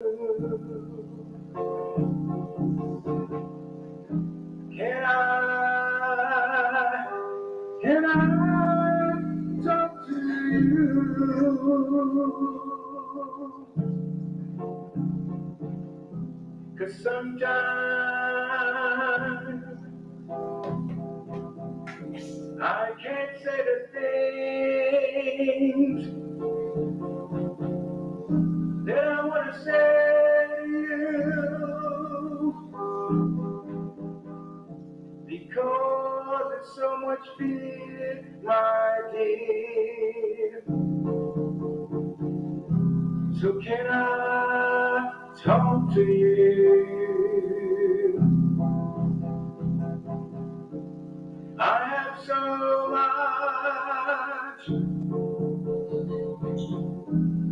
Can I talk to you? 'Cause sometimes I can't say the things that I want to say to you, because it's so much fear, my dear. So can I talk to you? I have so much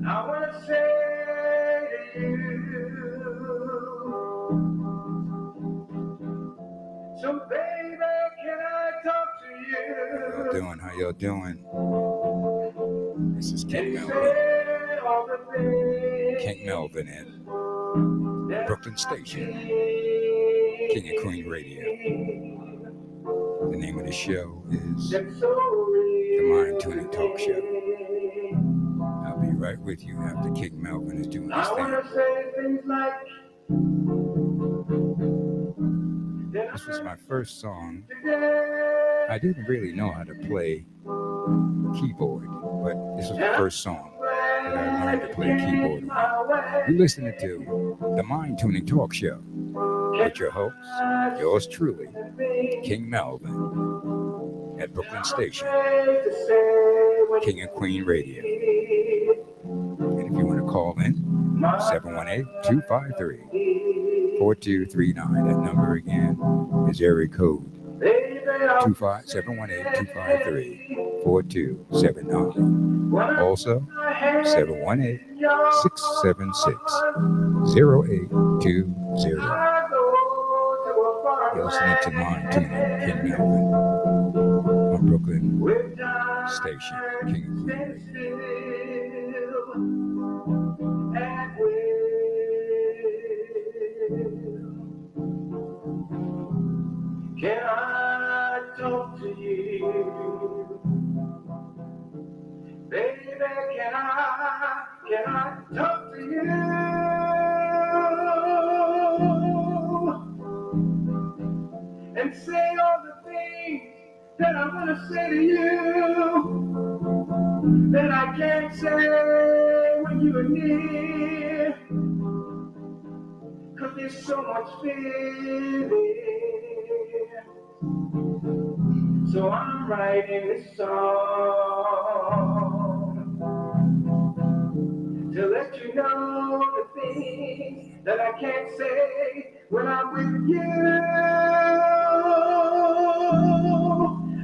I want to say to you. So baby, can I talk to you? How y'all doing? This is King And Melvin. say all the things King Melvin at that Brooklyn Station, King and Queen Radio. The name of the show is that's so the real. Mindtuning Talk Show. I'll be right with you after King Melvin is doing his I thing. want to say things like This was my first song. today. I didn't really know how to play keyboard, but this was the first song that I learned to play keyboard on. You're listening to the Mindtuning Talk Show with your host, yours truly, King Melvin, at Brooklyn Station, King and Queen Radio. And if you want to call in, 718-253-4239. That number again is area code 718-253-4279. Also, 718-676-0820. You're listening to Mindtuning, King Melvin, on Brooklyn Station, King and Queen Radio. Can I talk to you? Baby, can I talk to you? And say all the things that I want to say to you, that I can't say when you are near, 'cause there's so much fear there. So I'm writing this song to let you know the things that I can't say when I'm with you.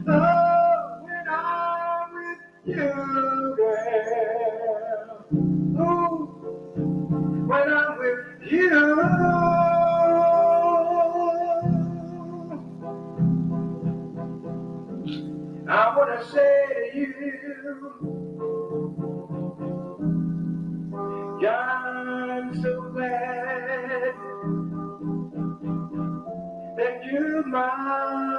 Oh, when I'm with you, girl. Oh, when I'm with you. I want to say to you, I'm so glad that you're mine.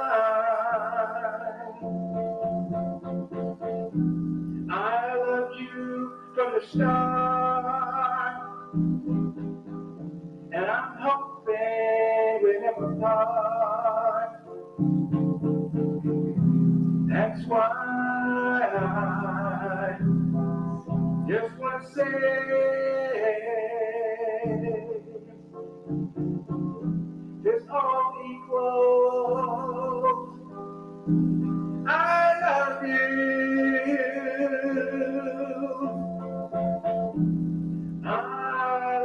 I loved you from the start, and I'm hoping we'll never part. That's why I just want to say it's all equal. I love you. I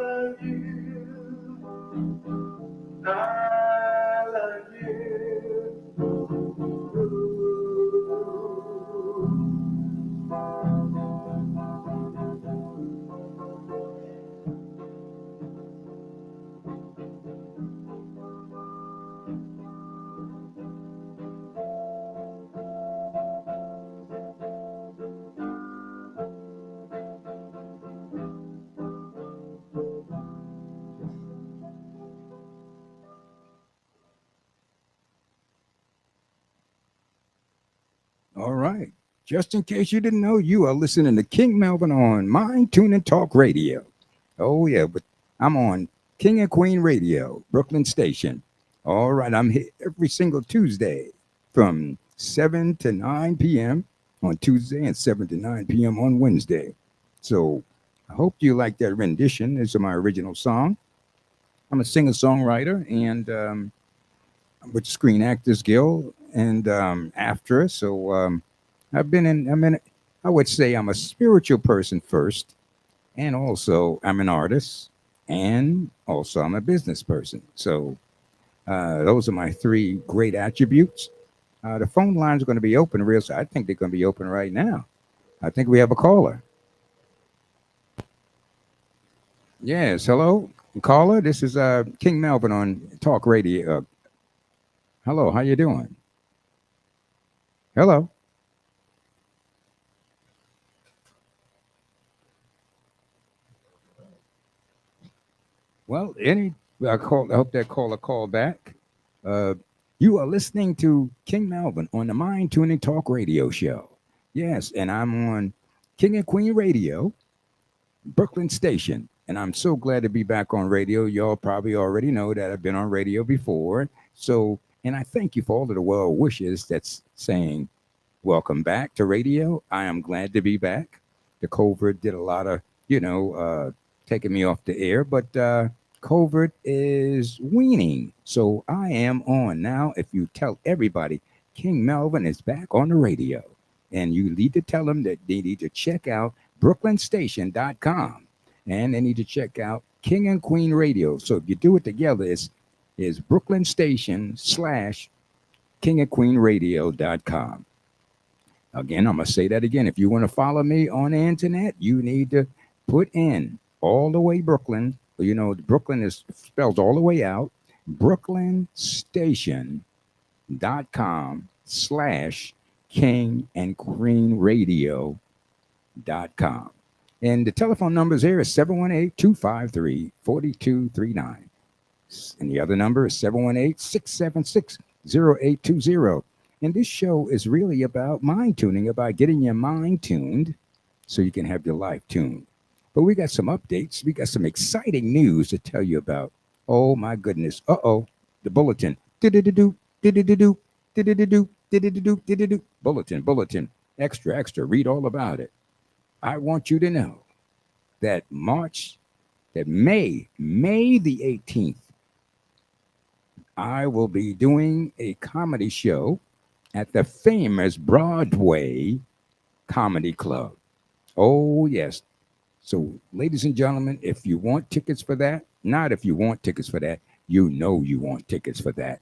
love you. I love you. Just in case you didn't know, you are listening to King Melvin on Mind Tune and Talk Radio. Oh, yeah, but I'm on King and Queen Radio, Brooklyn Station. All right, I'm here every single Tuesday from 7 to 9 p.m. on Tuesday and 7 to 9 p.m. on Wednesday. So I hope you like that rendition. This is my original song. I'm a singer songwriter and with the Screen Actors Guild and after. So I would say I'm a spiritual person first, and also I'm an artist, and also I'm a business person. So those are my three great attributes. The phone lines are going to be open real soon. I think they're going to be open right now. I think we have a caller. Yes, hello, caller. This is King Melvin on Talk Radio. Hello, how you doing? Hello. Well, I hope that caller called back. Uh, you are listening to King Melvin on the Mind Tuning Talk Radio Show. Yes, and I'm on King and Queen Radio, Brooklyn Station. And I'm so glad to be back on radio. Y'all probably already know that I've been on radio before. So, and I thank you for all of the well wishes that's saying, welcome back to radio. I am glad to be back. The COVID did a lot of, taking me off the air, but COVID is weaning. So I am on now. If you tell everybody, King Melvin is back on the radio. And you need to tell them that they need to check out brooklynstation.com and they need to check out King and Queen Radio. So if you do it together, is Brooklyn Station slash King and Queen Radio.com. Again, I'm going to say that again. If you want to follow me on the internet, you need to put in all the way Brooklyn. Brooklyn is spelled all the way out. BrooklynStation.com slash King and Queen Radio.com. And the telephone numbers here is 718-253-4239. And the other number is 718-676-0820. And this show is really about mind tuning, about getting your mind tuned so you can have your life tuned. But we got some updates. We got some exciting news to tell you about. Oh my goodness. Uh-oh. The bulletin. Do-do-do-do, do-do-do-do, do-do-do-do, do-do-do-do, do-do-do. Bulletin, bulletin. Extra, extra. Read all about it. I want you to know that May the 18th, I will be doing a comedy show at the famous Broadway Comedy Club. Oh, yes. So, ladies and gentlemen, if you want tickets for that, not if you want tickets for that, you know you want tickets for that.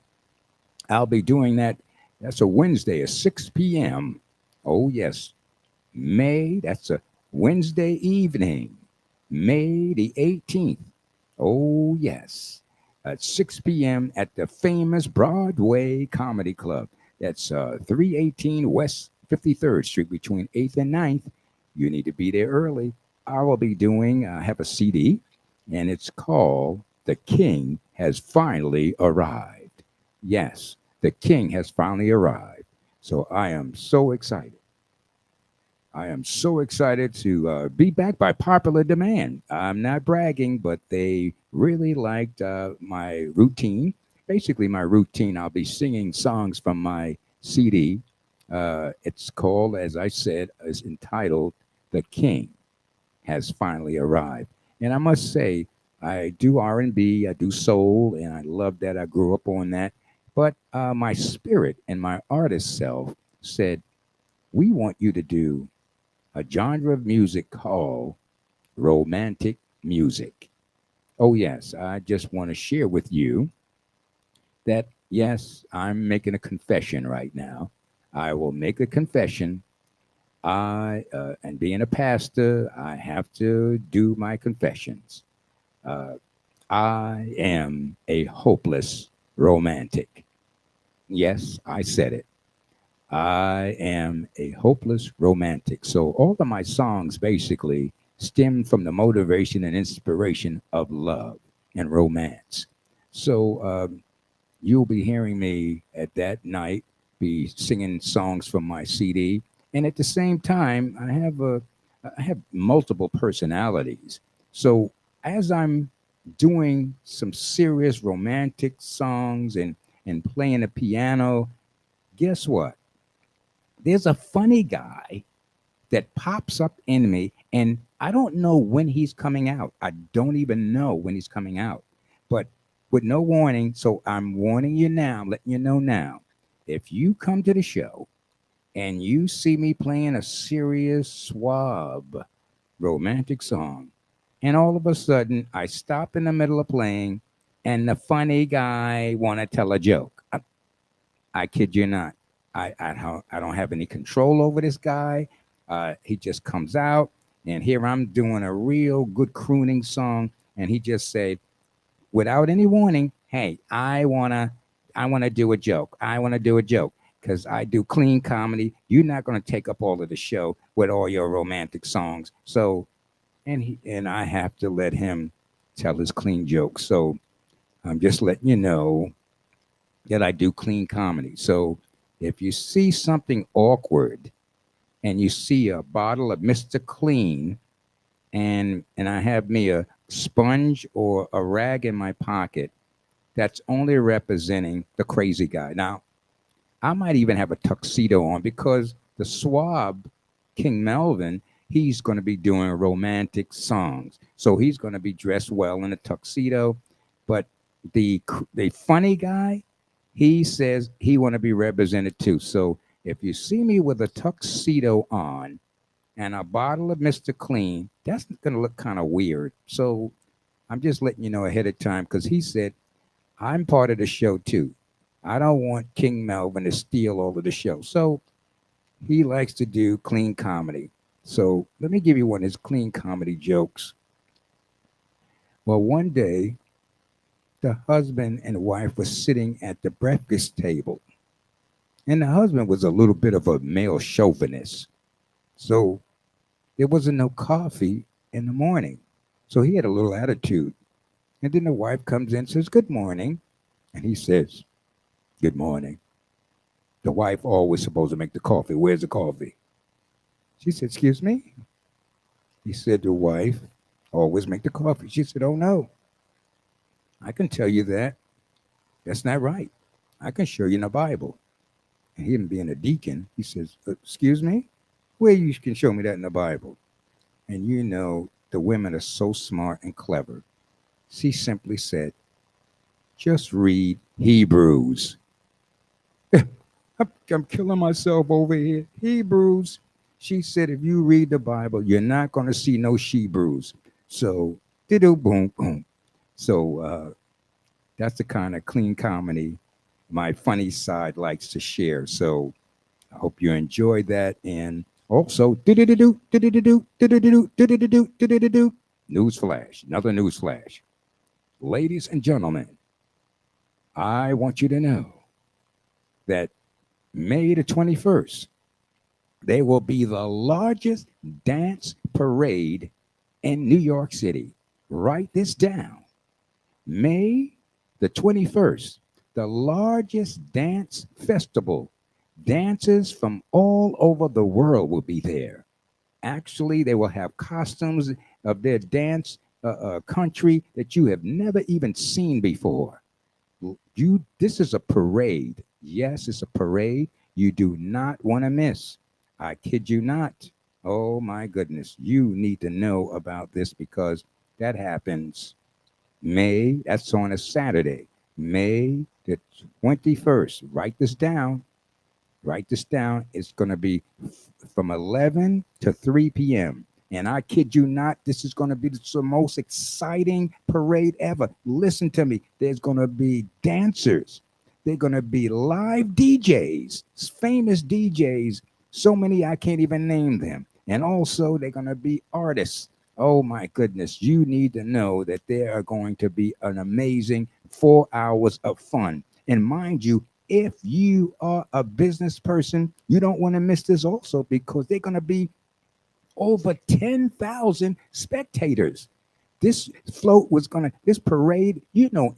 I'll be doing that. That's a Wednesday at 6 p.m. Oh, yes. That's a Wednesday evening, May the 18th. Oh, yes. At 6 p.m. at the famous Broadway Comedy Club. That's 318 West 53rd Street between 8th and 9th. You need to be there early. I will be I have a CD, and it's called The King Has Finally Arrived. Yes, the King has finally arrived. So I am so excited. I am so excited to be back by popular demand. I'm not bragging, but they really liked my routine. Basically, my routine, I'll be singing songs from my CD. It's called, as I said, is entitled "The King Has Finally Arrived." And I must say, I do R&B, I do soul, and I love that. I grew up on that. But my spirit and my artist self said, "We want you to do a genre of music called romantic music." Oh, yes, I just want to share with you that, yes, I'm making a confession right now. I will make a confession. And being a pastor, I have to do my confessions. Uh, I am a hopeless romantic. Yes, I said it. I am a hopeless romantic. So all of my songs basically stem from the motivation and inspiration of love and romance. So you'll be hearing me at that night be singing songs from my CD. And at the same time, I have multiple personalities. So as I'm doing some serious romantic songs and playing the piano, guess what? There's a funny guy that pops up in me, and I don't know when he's coming out. I don't even know when he's coming out, but with no warning. So I'm warning you now, I'm letting you know now. If you come to the show and you see me playing a serious, suave, romantic song, and all of a sudden I stop in the middle of playing, and the funny guy want to tell a joke. I kid you not. I don't have any control over this guy. He just comes out, and here I'm doing a real good crooning song, and he just said, without any warning, "Hey, I wanna do a joke. I wanna do a joke because I do clean comedy. You're not gonna take up all of the show with all your romantic songs." So, and I have to let him tell his clean jokes. So I'm just letting you know that I do clean comedy. So if you see something awkward and you see a bottle of Mr. Clean and I have me a sponge or a rag in my pocket, that's only representing the crazy guy. Now, I might even have a tuxedo on because the swab, King Melvin, he's going to be doing romantic songs. So he's going to be dressed well in a tuxedo. But the funny guy, he says he want to be represented too. So if you see me with a tuxedo on and a bottle of Mr. Clean, that's going to look kind of weird. So I'm just letting you know ahead of time because he said I'm part of the show too. I don't want King Melvin to steal all of the show. So he likes to do clean comedy. So let me give you one of his clean comedy jokes. Well, one day, the husband and wife were sitting at the breakfast table, and the husband was a little bit of a male chauvinist. So there wasn't no coffee in the morning. So he had a little attitude. And then the wife comes in and says, "Good morning." And he says, "Good morning." The wife always supposed to make the coffee. Where's the coffee? She said, "Excuse me?" He said, "The wife always make the coffee." She said, "Oh no, I can tell you that. That's not right. I can show you in the Bible." And him being a deacon, he says, "Excuse me? Where you can show me that in the Bible?" And you know, the women are so smart and clever. She simply said, "Just read Hebrews." I'm killing myself over here. Hebrews. She said, if you read the Bible, you're not going to see no she brews. So, diddle boom boom. So that's the kind of clean comedy my funny side likes to share. So I hope you enjoyed that. And also, news flash, another news flash. Ladies and gentlemen, I want you to know that May the 21st, there will be the largest dance parade in New York City. Write this down. May the 21st, the largest dance festival. Dancers from all over the world will be there. Actually, they will have costumes of their dance country that you have never even seen before. This is a parade. Yes, it's a parade you do not want to miss. I kid you not. Oh my goodness. You need to know about this because that happens that's on a Saturday, May the 21st. Write this down. Write this down. It's going to be from 11 to 3 p.m. And I kid you not, this is going to be the most exciting parade ever. Listen to me. There's going to be dancers. They're going to be live DJs, famous DJs. So many I can't even name them. And also, they're going to be artists. Oh my goodness. You need to know that there are going to be an amazing 4 hours of fun. And mind you, if you are a business person, you don't want to miss this also because they're going to be over 10,000 spectators. This parade,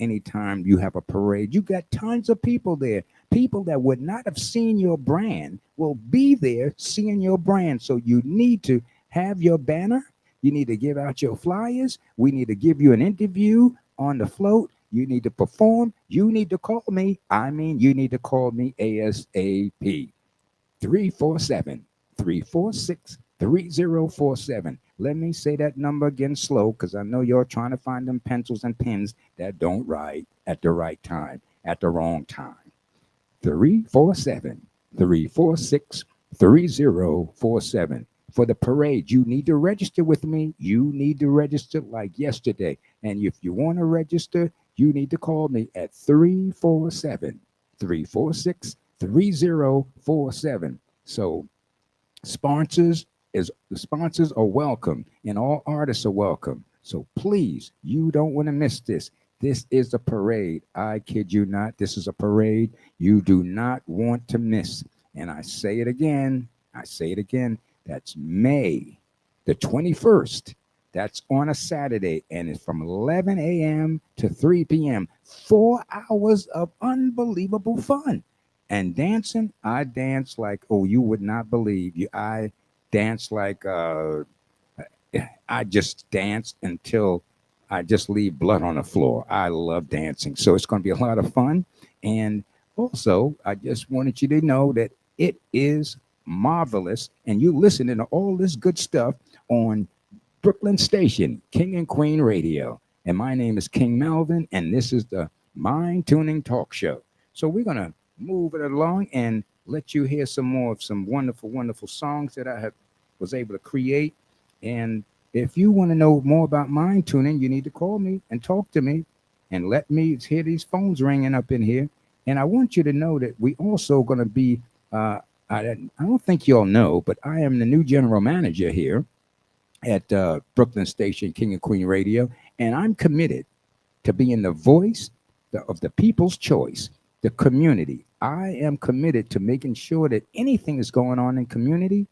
anytime you have a parade, you got tons of people there People that would not have seen your brand will be there seeing your brand. So you need to have your banner. You need to give out your flyers. We need to give you an interview on the float. You need to perform. You need to call me. I mean, you need to call me ASAP. 347 346 3047. Let me say that number again slow because I know you're trying to find them pencils and pens that don't write at the right time, at the wrong time. 347 346 3047. For the parade, you need to register with me. You need to register like yesterday. And if you want to register, you need to call me at 347 346 3047. So sponsors is the sponsors are welcome and all artists are welcome. So please, you don't want to miss this. This is a parade. I kid you not. This is a parade you do not want to miss. And I say it again. I say it again. That's May the 21st. That's on a Saturday, and it's from 11 a.m. to 3 p.m. 4 hours of unbelievable fun. And dancing, I dance like, oh, you would not believe. I dance like I just dance until I just leave blood on the floor. I love dancing. So it's going to be a lot of fun. And also, I just wanted you to know that it is marvelous. And you listening to all this good stuff on Brooklyn Station, King and Queen Radio. And my name is King Melvin, and this is the Mind Tuning Talk Show. So we're going to move it along and let you hear some more of some wonderful, wonderful songs that I have was able to create. And if you want to know more about mind tuning, you need to call me and talk to me and let me hear these phones ringing up in here. And I want you to know that we also going to be, I don't think you all know, but I am the new general manager here at Brooklyn Station, King and Queen Radio. And I'm committed to being the voice of the people's choice, the community. I am committed to making sure that anything that's going on in community,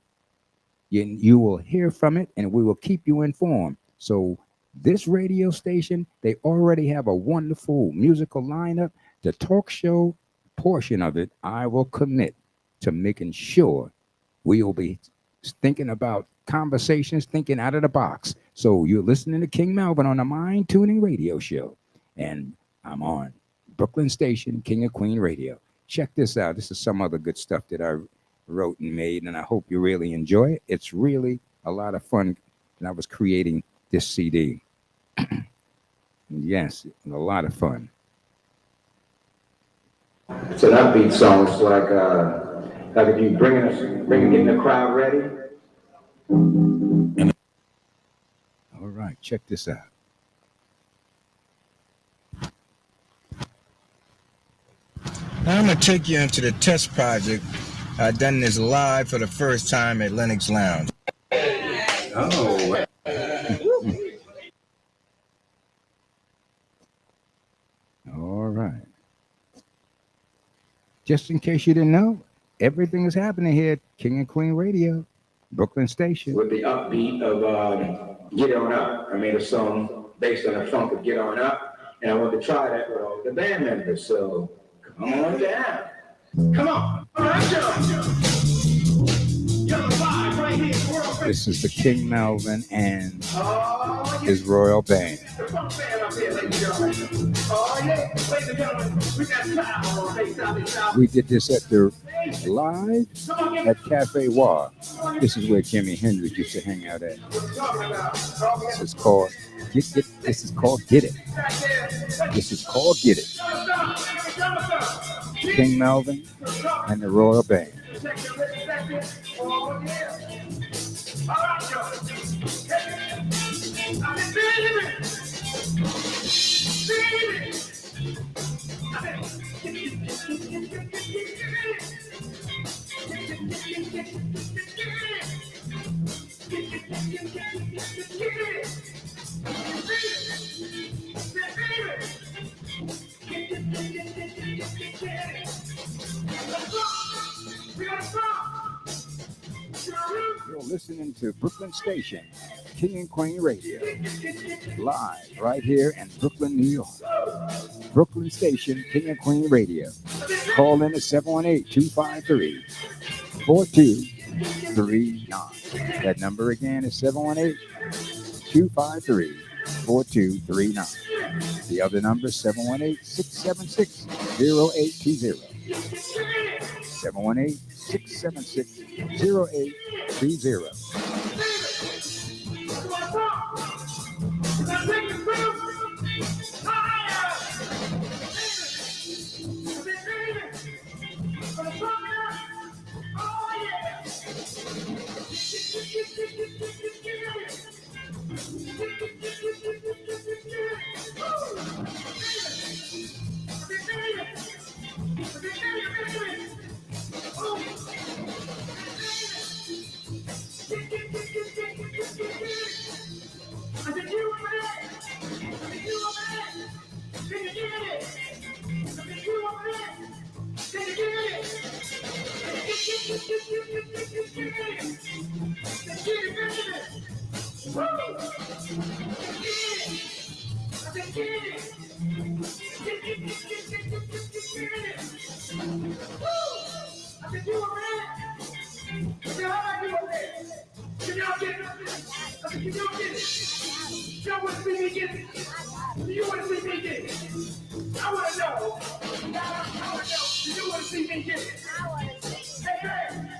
you will hear from it and we will keep you informed. So this radio station, they already have a wonderful musical lineup. The talk show portion of it, I will commit to making sure we will be thinking about conversations, thinking out of the box. So you're listening to King Melvin on the Mind Tuning Radio Show. And I'm on Brooklyn Station, King and Queen Radio. Check this out. This is some other good stuff that I wrote and made, and I hope you really enjoy it. It's really a lot of fun. And I was creating this CD. Yes, a lot of fun. It's an upbeat song. It's like if you getting the crowd ready. All right, check this out. Now I'm gonna take you into the test project. I've done this live for the first time at Lennox Lounge. Oh. All right. Just in case you didn't know, everything is happening here at King and Queen Radio, Brooklyn Station. With the upbeat of Get On Up. I made a song based on the funk of Get On Up, and I wanted to try that with all the band members. So come on down. Come on. All right, This is the King Melvin and his Royal Band. We did this at the live at Cafe War. This is where Jimi Hendrix used to hang out at. This is called Get It. This is called Get It. This is called Get It. King Melvin and the Royal Band. You're listening to Brooklyn Station, King and Queen Radio, live right here in Brooklyn, New York. Brooklyn station, King and Queen Radio. Call in at 718-253-4239. That number again is 718-253-4239. The other number is 718-676-0820. 718-676-0820.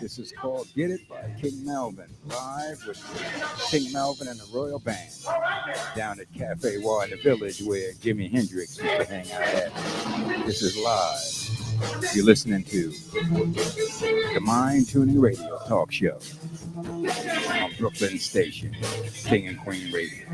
This is called Get It by King Melvin, live with King Melvin and the Royal Band down at Cafe War in the Village where Jimi Hendrix used to hang out at. This is live. You're listening to the Mindtuning Radio Talk Show on Brooklyn Station, King and Queen Radio.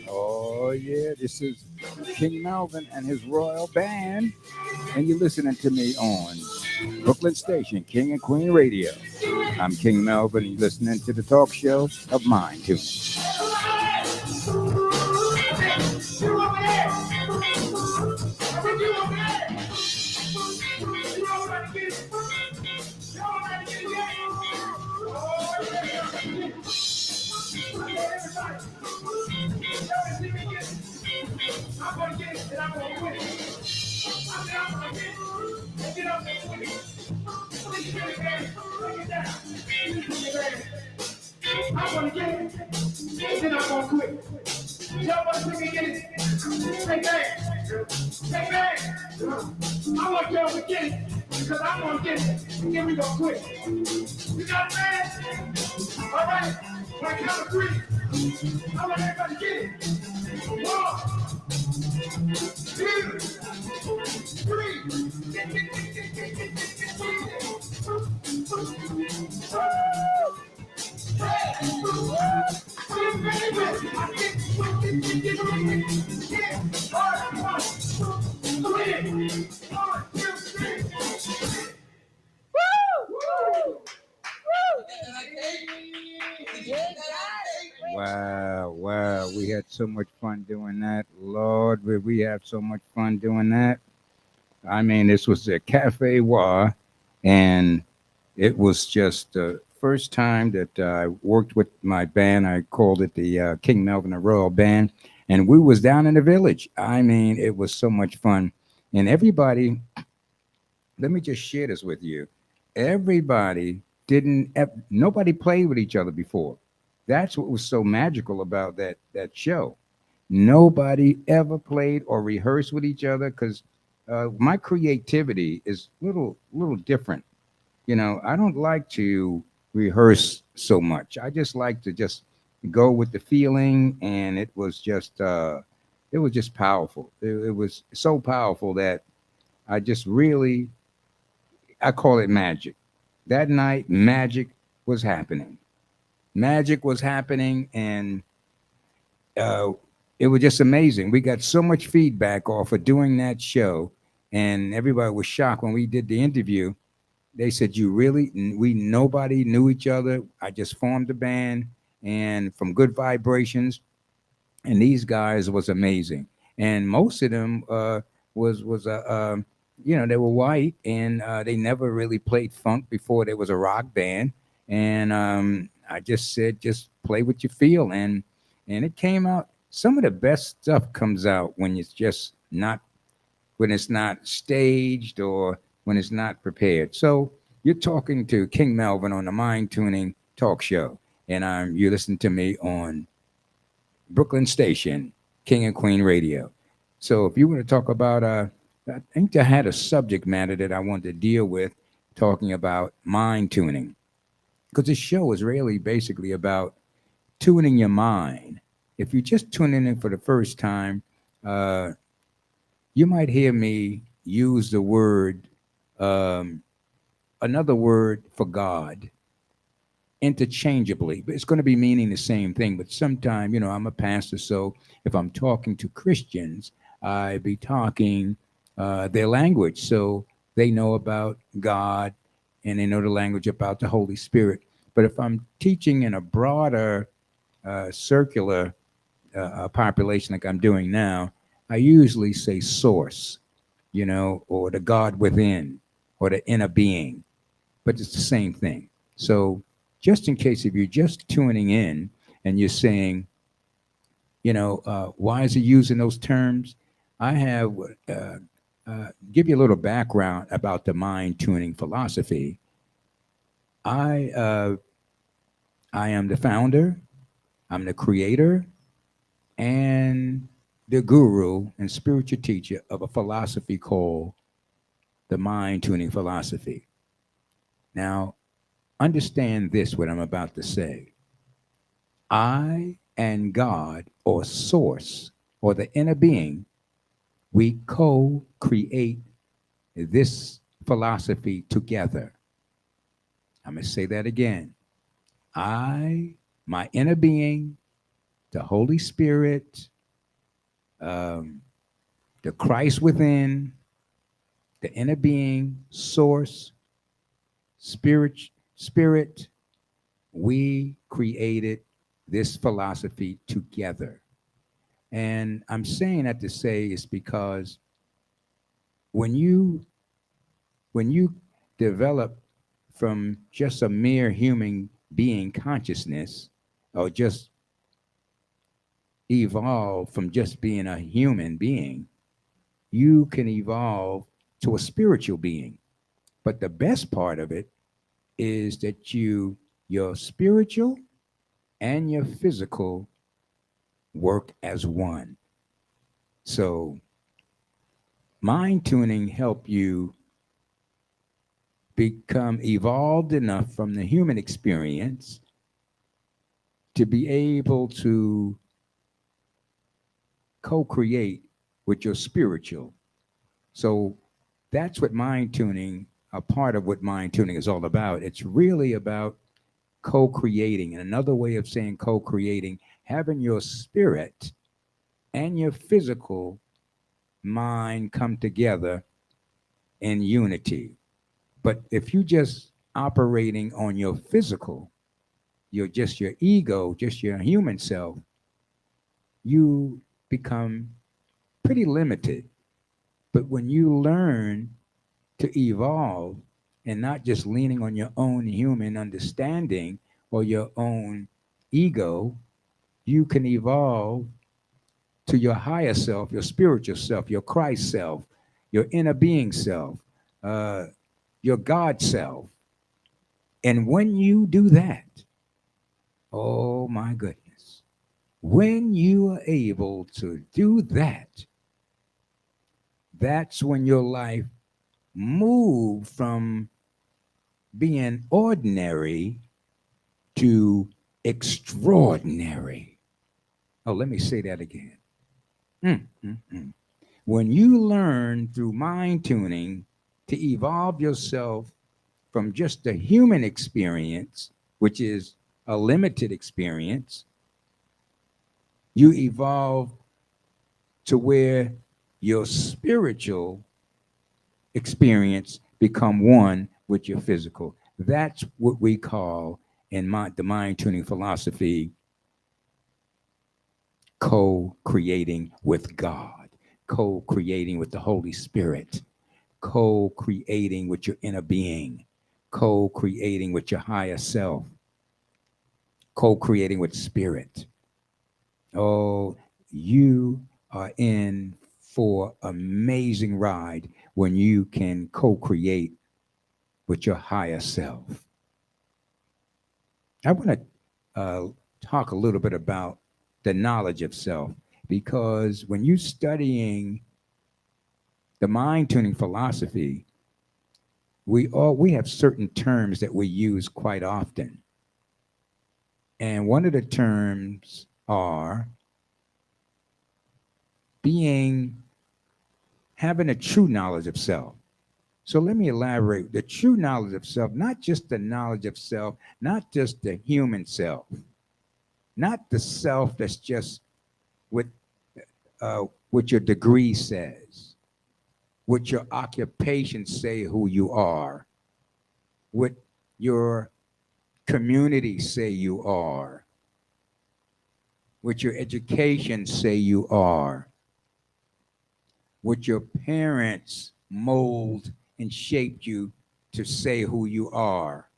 Oh, yeah, this is King Melvin and his Royal Band, and you're listening to me on Brooklyn Station, King and Queen Radio. I'm King Melvin, and you're listening to the talk show of Mindtuning. I'm going to get it and I'm going to win it. I'm going to get it and get up and win it. Please get it, man. Bring it down. I'm going to get it. then I'm gonna quit. Y'all want to see me get it? Hey, bang. Hey, bang. I want y'all to get it because I'm gonna get it. Then we gonna quit. You got it, man? All right. On the count of three, I want everybody to get it. 1, 2, 3. Wow, wow. We had so much fun doing that. Lord, we have so much fun doing that. I mean, this was a Cafe Wa, and it was just the first time that I worked with my band. I called it the King Melvin and Royal Band, and we was down in the village. I mean, it was so much fun, and everybody. Let me just share this with you. Everybody nobody played with each other before. That's what was so magical about that show. Nobody ever played or rehearsed with each other because my creativity is little different. I don't like to rehearse so much. I just like to just go with the feeling, and it was just powerful. It was so powerful that I just really I call it magic. That night, magic was happening. Magic was happening, and uh, it was just amazing. We got so much feedback off of doing that show, and everybody was shocked when we did the interview. They said, "You really? We nobody knew each other. I just formed a band, and from Good Vibrations, and these guys was amazing. And most of them was they were white, and they never really played funk before. There was a rock band, and I just said, just play what you feel, and it came out. Some of the best stuff comes out when it's not staged or when it's not prepared. So you're talking to King Melvin on the Mind Tuning Talk Show, and you listen to me on Brooklyn Station, King and Queen Radio. So if you want to talk about, I think I had a subject matter that I wanted to deal with, talking about mind tuning, because this show is really basically about tuning your mind. If you're just tuning in for the first time, uh, you might hear me use the word, um, another word for God interchangeably, but it's going to be meaning the same thing. But sometimes, I'm a pastor, so if I'm talking to Christians, I be talking their language, so they know about God and they know the language about the Holy Spirit. But if I'm teaching in a broader, circular population like I'm doing now, I usually say source, or the God within, or the inner being, but it's the same thing. So, just in case if you're just tuning in and you're saying, why is he using those terms? I have give you a little background about the mind tuning philosophy. I I am the founder, I'm the creator, and the guru and spiritual teacher of a philosophy called the mind tuning philosophy. Now, understand this, what I'm about to say. I and God, or source, or the inner being, we co create this philosophy together. I'm going to say that again. I, my inner being, the Holy Spirit, um, the Christ within, the inner being, source, spirit, we created this philosophy together. And I'm saying that to say is because when you when you develop from just a mere human being consciousness, or just evolve from just being a human being, you can evolve to a spiritual being. But the best part of it is that your spiritual and your physical work as one. So mind tuning help you become evolved enough from the human experience to be able to co-create with your spiritual. So that's what mind tuning, a part of what mind tuning is all about. It's really about co-creating. And another way of saying co-creating, having your spirit and your physical mind come together in unity. But if you just operating on your physical, you're just your ego, just your human self, you become pretty limited. But when you learn to evolve and not just leaning on your own human understanding or your own ego, you can evolve to your higher self, your spiritual self, your Christ self, your inner being self, uh, your God self. And when you do that, oh my goodness, when you are able to do that, that's when your life moves from being ordinary to extraordinary. Oh, let me say that again. Mm, mm, mm. When you learn through mind tuning to evolve yourself from just a human experience, which is a limited experience, you evolve to where your spiritual experience become one with your physical. That's what we call in the mind tuning philosophy co-creating with God, co-creating with the Holy Spirit, co-creating with your inner being, co-creating with your higher self, co-creating with spirit. Oh, you are in for amazing ride when you can co-create with your higher self. I want to talk a little bit about the knowledge of self because when you're studying the mind tuning philosophy, we have certain terms that we use quite often. And one of the terms are being having a true knowledge of self. So let me elaborate. The true knowledge of self, not just the knowledge of self, not just the human self, not the self that's just what what your degree says, what your occupation say who you are, what your community say you are, what your education say you are, what your parents mold and shaped you to say who you are.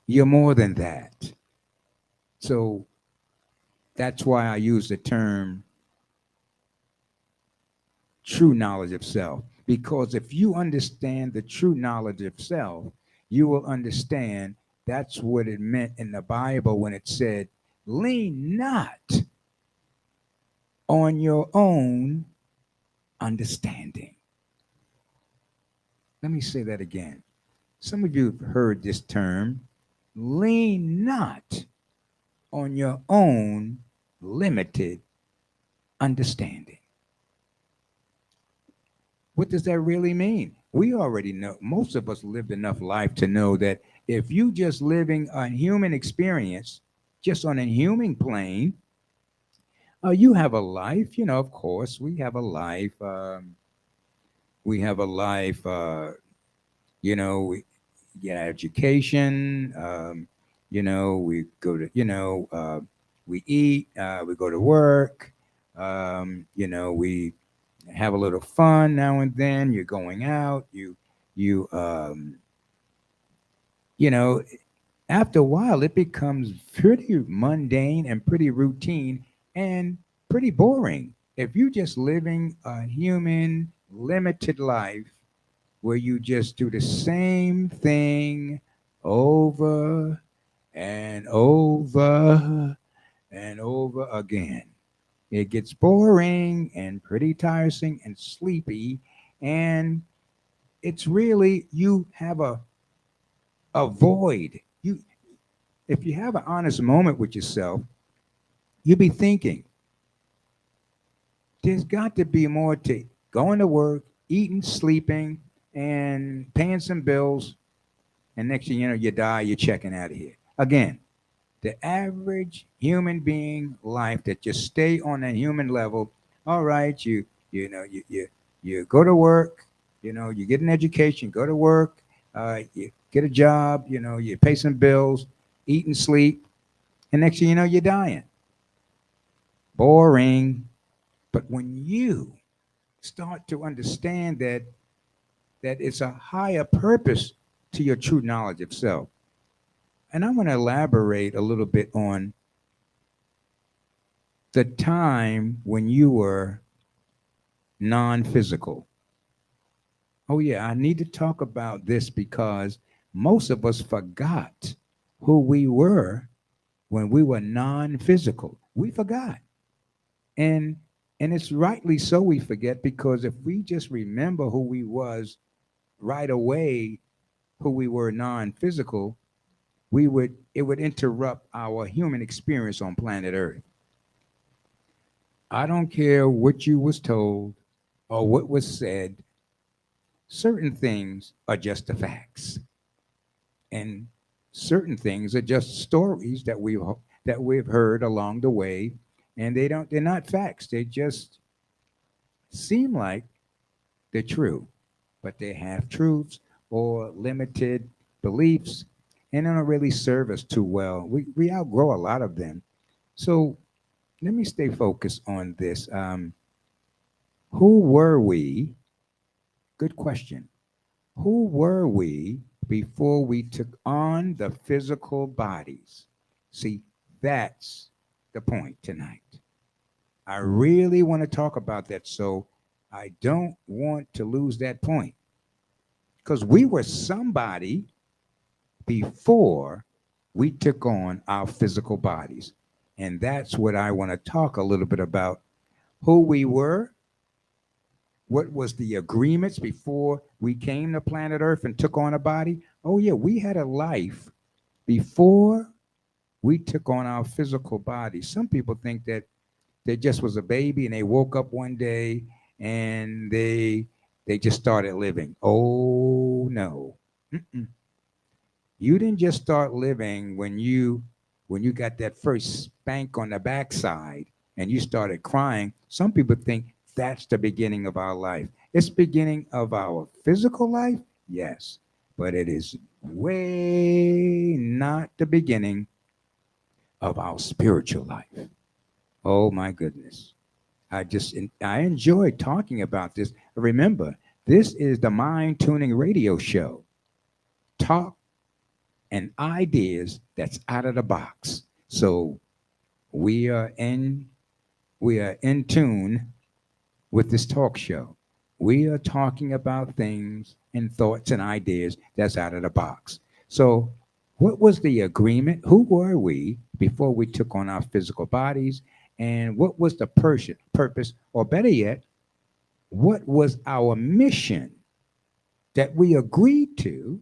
You're more than that. So that's why I use the term true knowledge of self. Because if you understand the true knowledge of self, you will understand that's what it meant in the Bible when it said, lean not on your own understanding. Let me say that again. Some of you have heard this term, lean not on your own limited understanding. What does that really mean? We already know, most of us lived enough life to know that if you just living a human experience, just on a human plane, you have a life, of course, we have a life. We have a life, we get education, we go to, we eat, we go to work, we have a little fun now and then. You're going out, you, you know, after a while, it becomes pretty mundane and pretty routine and pretty boring. If you're just living a human, limited life where you just do the same thing over and over and over again. It gets boring and pretty tiresome and sleepy. And it's really, you have a void. If you have an honest moment with yourself, you'll be thinking, there's got to be more to going to work, eating, sleeping, and paying some bills. And next thing you know, you die, you're checking out of here. Again, the average human being life that just stay on a human level. All right, you go to work, you get an education, go to work, you get a job, you pay some bills, eat and sleep, and next thing you know, you're dying. Boring. But when you start to understand that it's a higher purpose to your true knowledge of self. And I'm going to elaborate a little bit on the time when you were non-physical. Oh yeah, I need to talk about this because most of us forgot who we were when we were non-physical. We forgot. And and it's rightly so we forget, because if we just remember who we was right away, who we were non-physical, we would it would interrupt our human experience on planet Earth. I don't care what you was told or what was said, certain things are just the facts. And certain things are just stories that we've heard along the way, and they're not facts. They just seem like they're true, but they have truths or limited beliefs, and they don't really serve us too well. We outgrow a lot of them. So let me stay focused on this. Who were we? Good question. Who were we before we took on the physical bodies? See, that's the point tonight. I really want to talk about that, so I don't want to lose that point, because we were somebody before we took on our physical bodies. And that's what I want to talk a little bit about: who we were, what was the agreements before we came to planet Earth and took on a body. Oh yeah, we had a life before we took on our physical body. Some people think that they just was a baby and they woke up one day and they just started living. Oh no. Mm-mm. You didn't just start living when you got that first spank on the backside and you started crying. Some people think that's the beginning of our life. It's beginning of our physical life, yes, but it is way not the beginning of our spiritual life. Oh my goodness. I enjoy talking about this. Remember, this is the Mind Tuning Radio Show. Talk and ideas that's out of the box. So we are in we are in tune with this talk show. We are talking about things and thoughts and ideas that's out of the box. So what was the agreement? Who were we before we took on our physical bodies? And what was the purpose, or better yet, what was our mission that we agreed to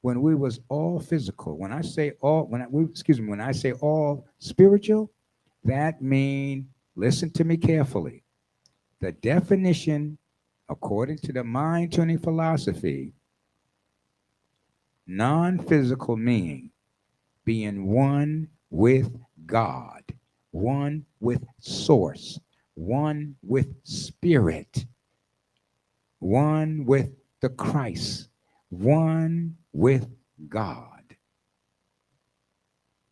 when we was all physical? When I say all, when I say all spiritual, that mean, listen to me carefully. The definition, according to the mind tuning philosophy, non-physical meaning being one with God, one with source, one with spirit, one with the Christ, one with God.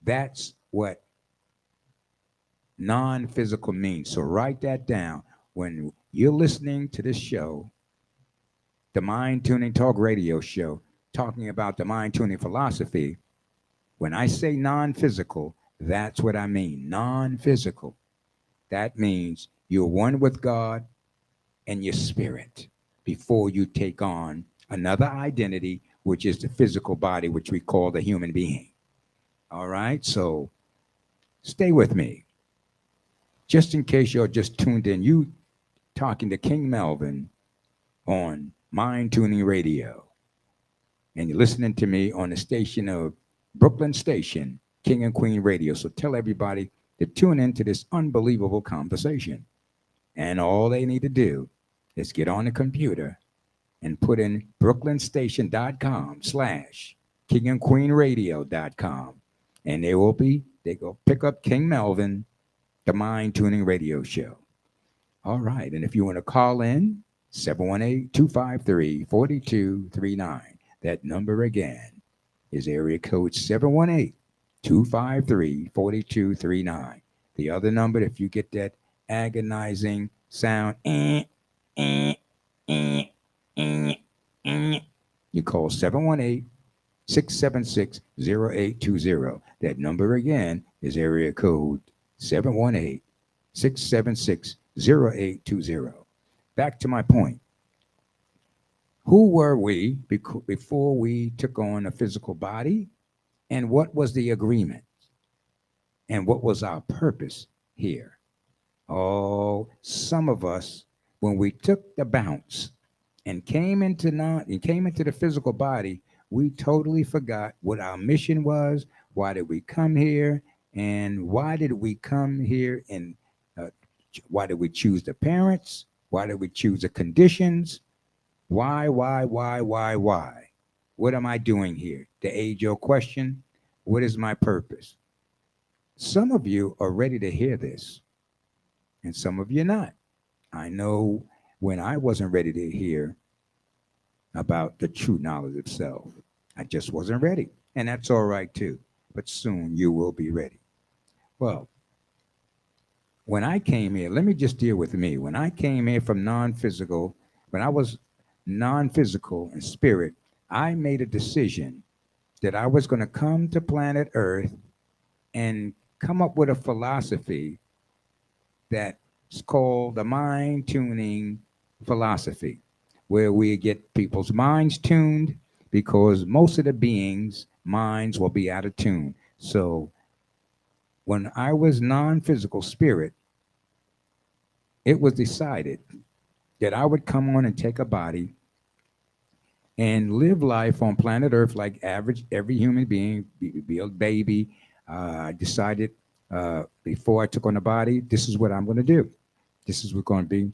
That's what non-physical means. So write that down. When you're listening to this show, the Mind Tuning Talk Radio Show, talking about the mind tuning philosophy, when I say non-physical, that's what I mean. Non-physical. That means you're one with God and your spirit before you take on another identity, which is the physical body, which we call the human being. All right, so stay with me. Just in case you're just tuned in, you talking to King Melvin on Mind Tuning Radio, and you're listening to me on the station of Brooklyn Station, King and Queen Radio. So tell everybody to tune into this unbelievable conversation. And all they need to do is get on the computer and put in brooklynstation.com/kingandqueenradio.com. And they go pick up King Melvin, the Mind Tuning Radio Show. All right. And if you want to call in, 718-253-4239. That number again is area code 718-253-4239. The other number, if you get that agonizing sound, you call 718-676-0820. That number again is area code 718-676-0820. Back to my point. Who were we before we took on a physical body? And what was the agreement? And what was our purpose here? Oh, some of us, when we took the bounce and came into the physical body, we totally forgot what our mission was. Why did we come here? And why did we come here? And why did we choose the parents? Why did we choose the conditions? Why? What am I doing here? To age your question, what is my purpose? Some of you are ready to hear this, and some of you not. I know when I wasn't ready to hear about the true knowledge of self, I just wasn't ready. And that's all right too. But soon you will be ready. Well, when I came here, let me just deal with me. When I came here from non-physical, when I was non-physical and spirit, I made a decision that I was going to come to planet Earth and come up with a philosophy that's called the mind tuning philosophy, where we get people's minds tuned, because most of the beings' minds will be out of tune. So when I was non-physical spirit, it was decided that I would come on and take a body and live life on planet Earth like average every human being, be a baby. I decided before I took on the body, this is what I'm going to do. This is what's going to be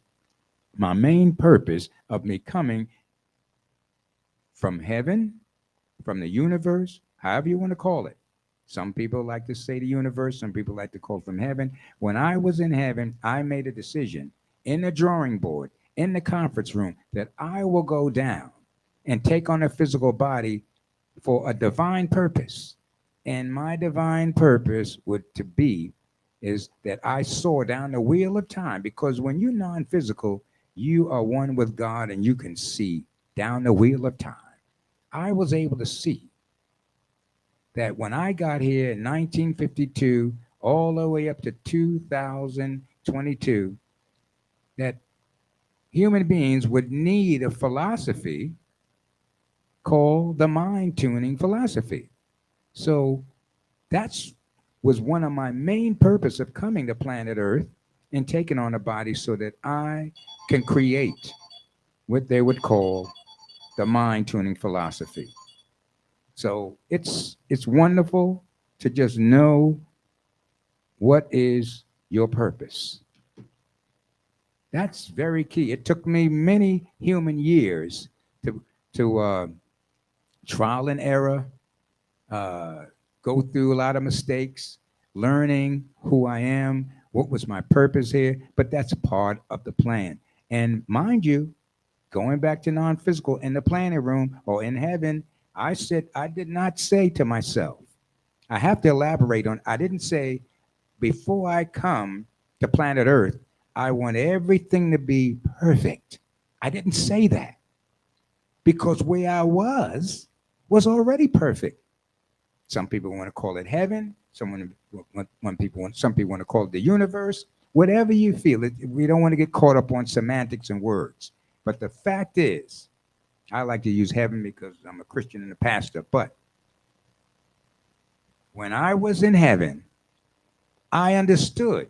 my main purpose of me coming from heaven, from the universe, however you want to call it. Some people like to say the universe, some people like to call it from heaven. When I was in heaven, I made a decision in the drawing board, in the conference room, that I will go down and take on a physical body for a divine purpose. And my divine purpose is that I soar down the wheel of time, because when you're non-physical, you are one with God and you can see down the wheel of time. I was able to see that when I got here in 1952, all the way up to 2022, that human beings would need a philosophy called the mind tuning philosophy. So that's was one of my main purpose of coming to planet Earth and taking on a body, so that I can create what they would call the mind tuning philosophy. So it's wonderful to just know what is your purpose. That's very key. It took me many human years to trial and error, go through a lot of mistakes, learning who I am, what was my purpose here. But that's part of the plan. And mind you, going back to non-physical in the planning room or in heaven, I did not say to myself, I have to elaborate on, I didn't say, before I come to planet Earth, I want everything to be perfect. I didn't say that, because where I was already perfect. Some people want to call it heaven. Some people want to call it the universe. Whatever you feel, we don't want to get caught up on semantics and words. But the fact is, I like to use heaven because I'm a Christian and a pastor. But When I was in heaven, I understood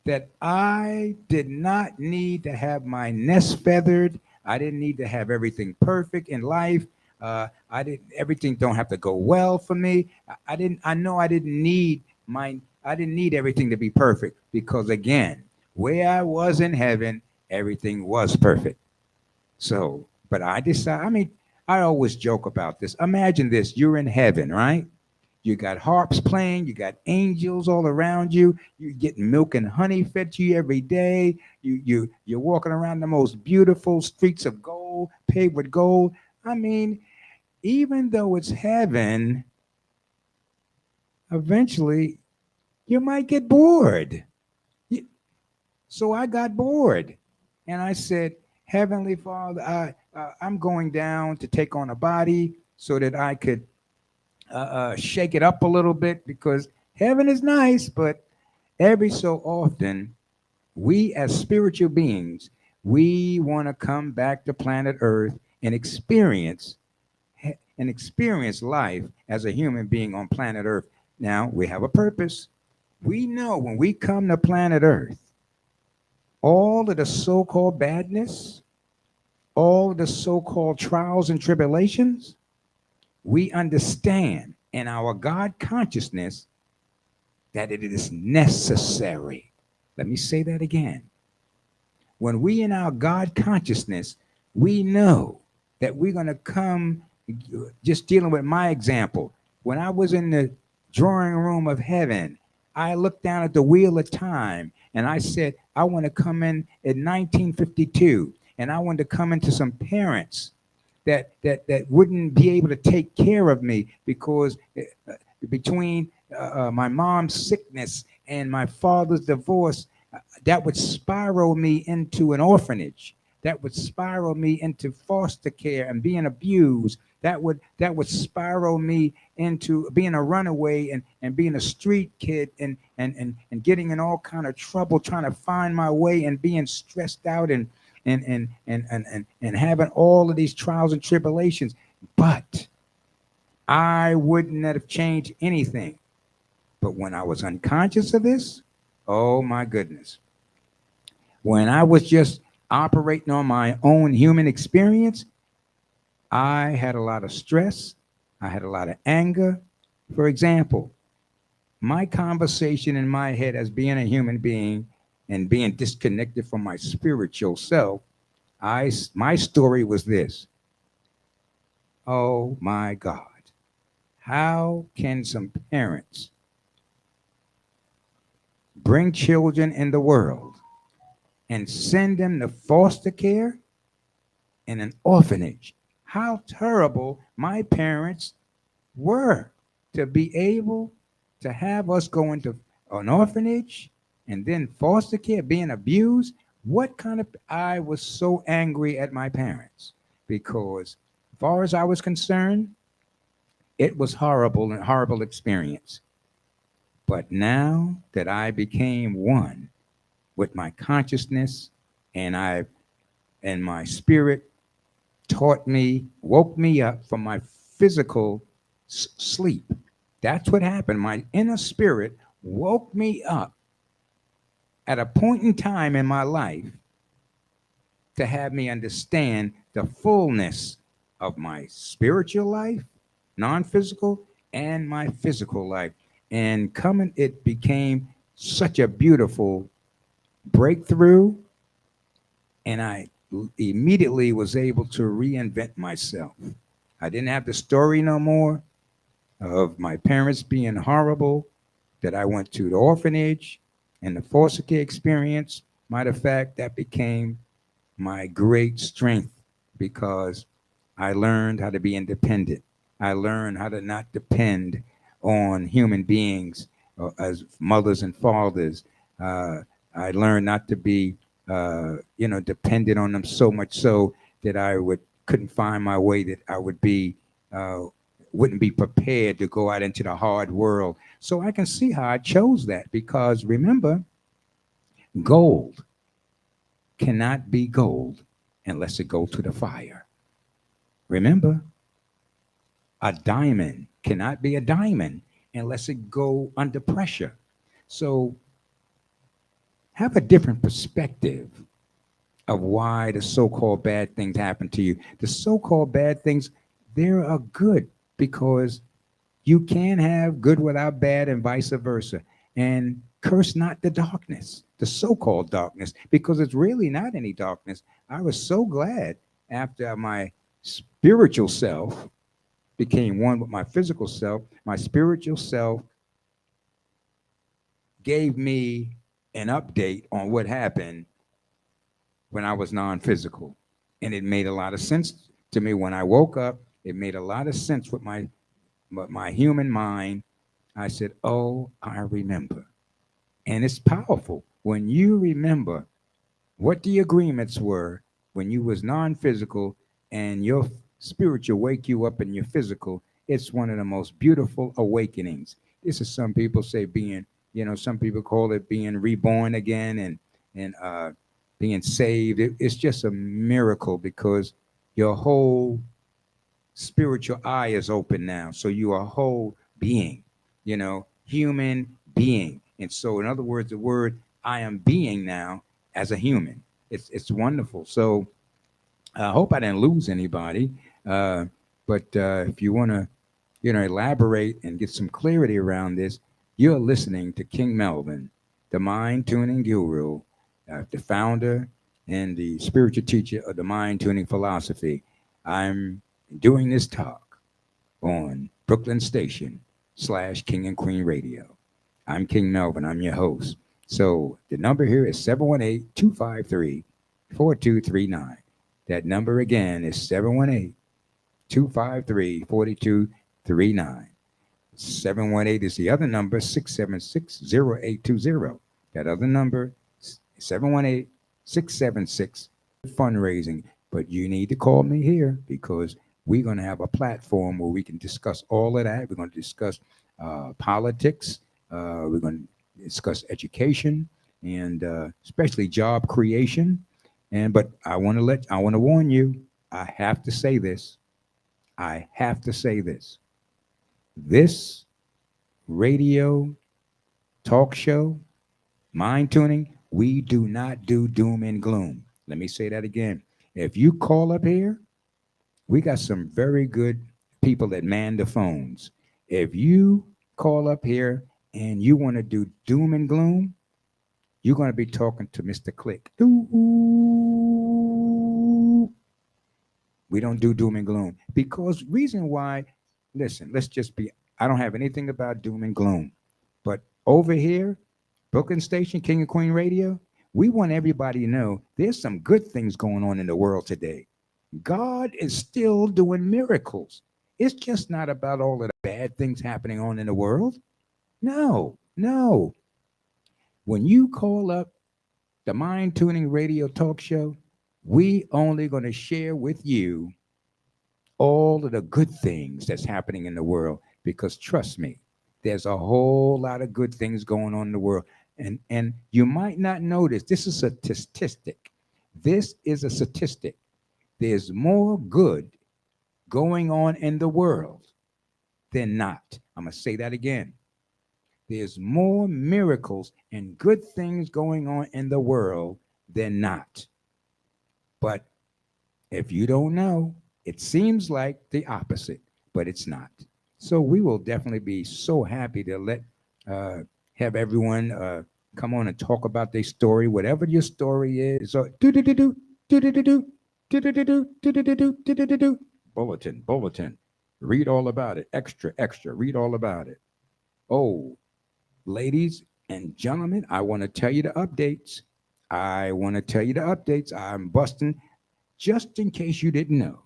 that I did not need to have my nest feathered. I didn't need to have everything perfect in life. I didn't. Everything don't have to go well for me. I didn't. I know I didn't need my. I didn't need everything to be perfect because again, where I was in heaven, everything was perfect. So, but I decided. I mean, I always joke about this. Imagine this: you're in heaven, right? You got harps playing, you got angels all around you, you're getting milk and honey fed to you every day. You're walking around the most beautiful streets of gold, paved with gold. I mean, even though it's heaven, eventually you might get bored. So I got bored. And I said, Heavenly Father, I'm going down to take on a body so that I could shake it up a little bit because heaven is nice, but every so often, we as spiritual beings, we want to come back to planet Earth and experience life as a human being on planet Earth. Now, we have a purpose. We know when we come to planet Earth, all of the so-called badness, all of the so-called trials and tribulations, we understand in our God consciousness that it is necessary. Let me say that again. When we in our God consciousness, we know that we're going to come, just dealing with my example. When I was in the drawing room of heaven, I looked down at the wheel of time and I said, I want to come in 1952 and I want to come into some parents that wouldn't be able to take care of me because between my mom's sickness and my father's divorce, that would spiral me into an orphanage. That would spiral me into foster care and being abused. That would spiral me into being a runaway and being a street kid and getting in all kind of trouble trying to find my way and being stressed out and having all of these trials and tribulations. But I wouldn't have changed anything. But when I was unconscious of this, oh my goodness. When I was just operating on my own human experience, I had a lot of stress. I had a lot of anger. For example, my conversation in my head as being a human being and being disconnected from my spiritual self, my story was this. Oh my God. How can some parents bring children in the world and send them to foster care in an orphanage? How terrible my parents were to be able to have us go into an orphanage and then foster care, being abused. What kind of, I was so angry at my parents because as far as I was concerned, it was horrible and horrible experience. But now that I became one with my consciousness and my spirit taught me, woke me up from my physical sleep. That's what happened. My inner spirit woke me up at a point in time in my life to have me understand the fullness of my spiritual life, non-physical, and my physical life. And coming, it became such a beautiful breakthrough, and I immediately was able to reinvent myself. I didn't have the story no more of my parents being horrible, that I went to the orphanage and the foster care experience. Matter of fact, that became my great strength because I learned how to be independent. I learned how to not depend on human beings as mothers and fathers. Uh, I learned not to be, dependent on them so much so that I couldn't find my way. That I uh, wouldn't be prepared to go out into the hard world. So I can see how I chose that because remember, gold cannot be gold unless it goes to the fire. Remember, a diamond cannot be a diamond and lets it go under pressure. So have a different perspective of why the so-called bad things happen to you. The so-called bad things, they are good because you can have good without bad and vice versa. And curse not the darkness, the so-called darkness, because it's really not any darkness. I was so glad after my spiritual self became one with my physical self, my spiritual self gave me an update on what happened when I was non-physical. And it made a lot of sense to me when I woke up. It made a lot of sense with my human mind. I said, "Oh, I remember." And it's powerful when you remember what the agreements were when you was non-physical and your spiritual wake you up in your physical. It's one of the most beautiful awakenings. This is some people say being, some people call it being reborn again and being saved. It's just a miracle because your whole spiritual eye is open now. So you are a whole being, human being. And so, in other words, the word I am being now as a human. It's wonderful. So I hope I didn't lose anybody. But if you want to, elaborate and get some clarity around this, you're listening to King Melvin, the mind tuning guru, the founder and the spiritual teacher of the mind tuning philosophy. I'm doing this talk on Brooklyn Station / King and Queen Radio. I'm King Melvin. I'm your host. So the number here is 718-253-4239. That number again is 718-253-4239. 718 is the other number, 676-0820. That other number, 718-676 fundraising. But you need to call me here because we're going to have a platform where we can discuss all of that. We're going to discuss politics. We're going to discuss education and especially job creation. But I want to warn you. I have to say this. This radio talk show, mind tuning, we do not do doom and gloom. Let me say that again. If you call up here, we got some very good people that man the phones. If you call up here and you want to do doom and gloom, you're going to be talking to Mr. Click. We don't do doom and gloom because reason why, listen, I don't have anything about doom and gloom, but over here, Brooklyn Station, King and Queen Radio, we want everybody to know there's some good things going on in the world today. God is still doing miracles. It's just not about all of the bad things happening on in the world. No. When you call up the Mind Tuning Radio Talk Show, we only going to share with you all of the good things that's happening in the world because trust me, there's a whole lot of good things going on in the world. And you might not notice, this is a statistic. This is a statistic. There's more good going on in the world than not. I'm going to say that again. There's more miracles and good things going on in the world than not. But if you don't know, it seems like the opposite, but it's not. So we will definitely be so happy to have everyone come on and talk about their story, whatever your story is. So bulletin. Read all about it. Extra. Read all about it. Oh, ladies and gentlemen, I want to tell you the updates. I'm busting just in case you didn't know.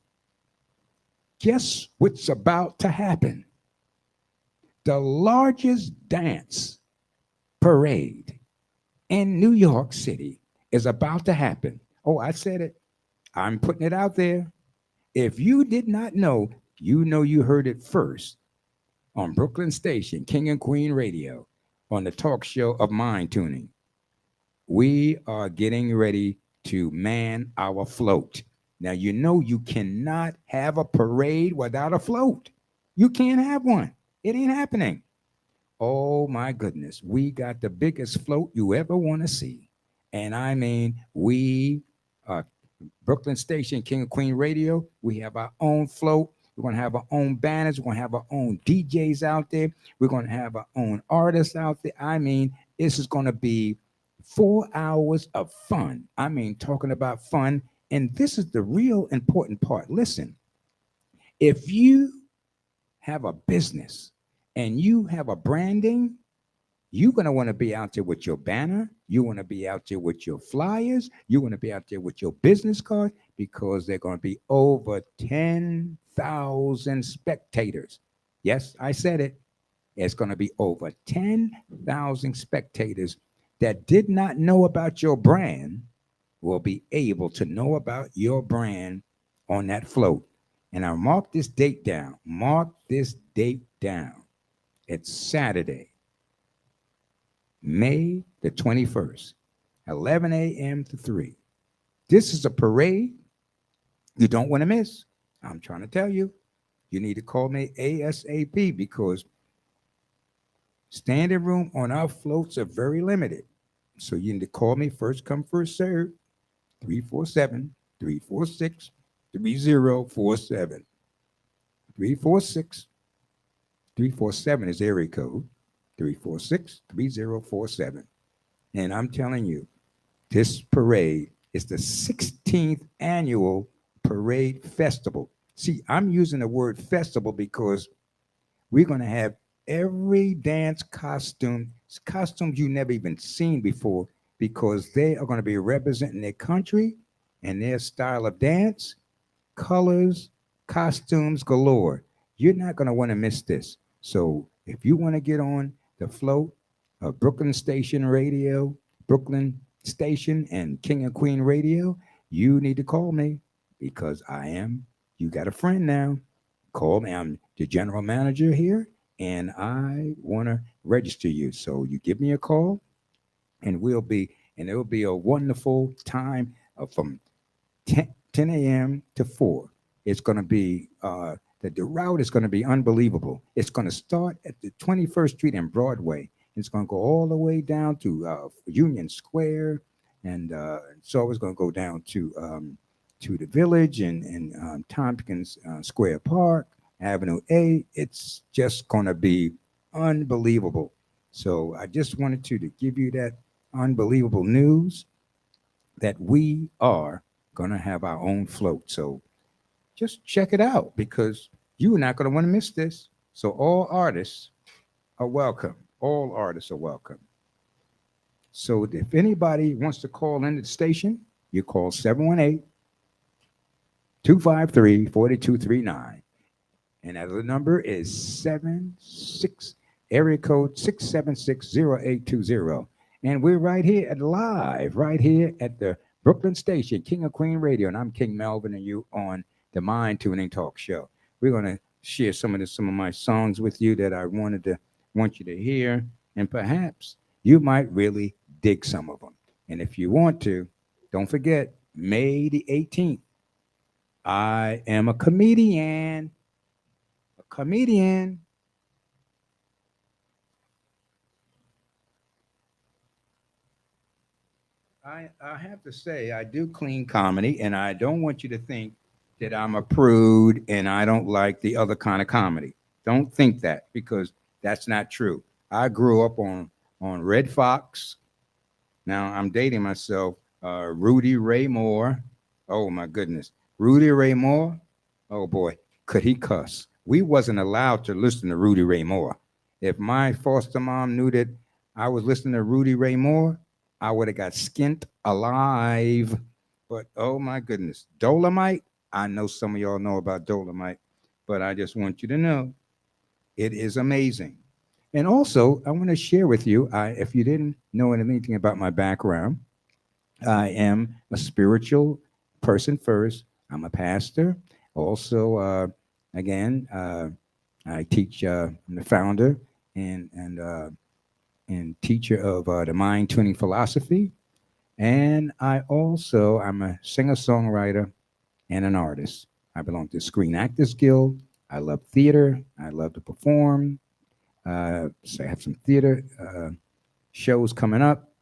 Guess what's about to happen? The largest dance parade in New York City is about to happen. Oh, I said it. I'm putting it out there. If you did not know, you heard it first on Brooklyn Station, King and Queen Radio, on the talk show of Mind Tuning. We are getting ready to man our float. Now, you cannot have a parade without a float. You can't have one. It ain't happening. Oh my goodness, we got the biggest float you ever want to see. And I mean, we, uh, Brooklyn Station, King of Queen Radio, we have our own float. We're going to have our own banners. We're going to have our own DJs out there. We're going to have our own artists out there. I mean, this is going to be 4 hours of fun. I mean, talking about fun. And this is the real important part. Listen, if you have a business and you have a branding, you're going to want to be out there with your banner. You want to be out there with your flyers. You want to be out there with your business card because they're going to be over 10,000 spectators. Yes, I said it. It's going to be over 10,000 spectators that did not know about your brand will be able to know about your brand on that float. And I mark this date down. Mark this date down. It's Saturday, May the 21st, 11 a.m. to 3. This is a parade you don't want to miss. I'm trying to tell you. You need to call me ASAP because standing room on our floats are very limited. So you need to call me first come, first serve, 347 346 3047. 346 347 is area code 346 3047. And I'm telling you, this parade is the 16th annual parade festival. See, I'm using the word festival because we're going to have every dance costumes you never even seen before, because they are going to be representing their country and their style of dance, colors, costumes galore. You're not going to want to miss this. So if you want to get on the float of Brooklyn Station Radio, Brooklyn Station, and King and Queen Radio, you need to call me because you got a friend now. Call me. I'm the general manager here, and I want to register you. So you give me a call, and it will be a wonderful time from 10 a.m. to 4. It's going to be, the route is going to be unbelievable. It's going to start at the 21st Street and Broadway. It's going to go all the way down to Union Square, and so it's going to go down to the Village and Tompkins Square Park, Avenue A. It's just going to be unbelievable. So I just wanted to give you that unbelievable news that we are going to have our own float. So just check it out because you're not going to want to miss this. So all artists are welcome. All artists are welcome. So if anybody wants to call in the station, you call 718-253-4239. And that other number is 76 area code 676-0820. And we're right here right here at the Brooklyn Station, King of Queen Radio. And I'm King Melvin, and you on the Mind Tuning Talk Show. We're going to share some of my songs with you that I want you to hear. And perhaps you might really dig some of them. And if you want to, don't forget, May the 18th, I am a comedian. I have to say, I do clean comedy, and I don't want you to think that I'm a prude and I don't like the other kind of comedy. Don't think that, because that's not true. I grew up on Red Fox. Now I'm dating myself. Rudy Ray Moore. Oh my goodness, Rudy Ray Moore. Oh boy, could he cuss? We wasn't allowed to listen to Rudy Ray Moore. If my foster mom knew that I was listening to Rudy Ray Moore, I would have got skinned alive. But oh my goodness, Dolomite. I know some of y'all know about Dolomite, but I just want you to know it is amazing. And also, I want to share with you, if you didn't know anything about my background, I am a spiritual person first. I'm a pastor. Also, again, I teach. I'm the founder and teacher of the Mind Tuning philosophy, and I'm a singer-songwriter and an artist. I belong to the Screen Actors Guild. I love theater. I love to perform. So I have some theater shows coming up,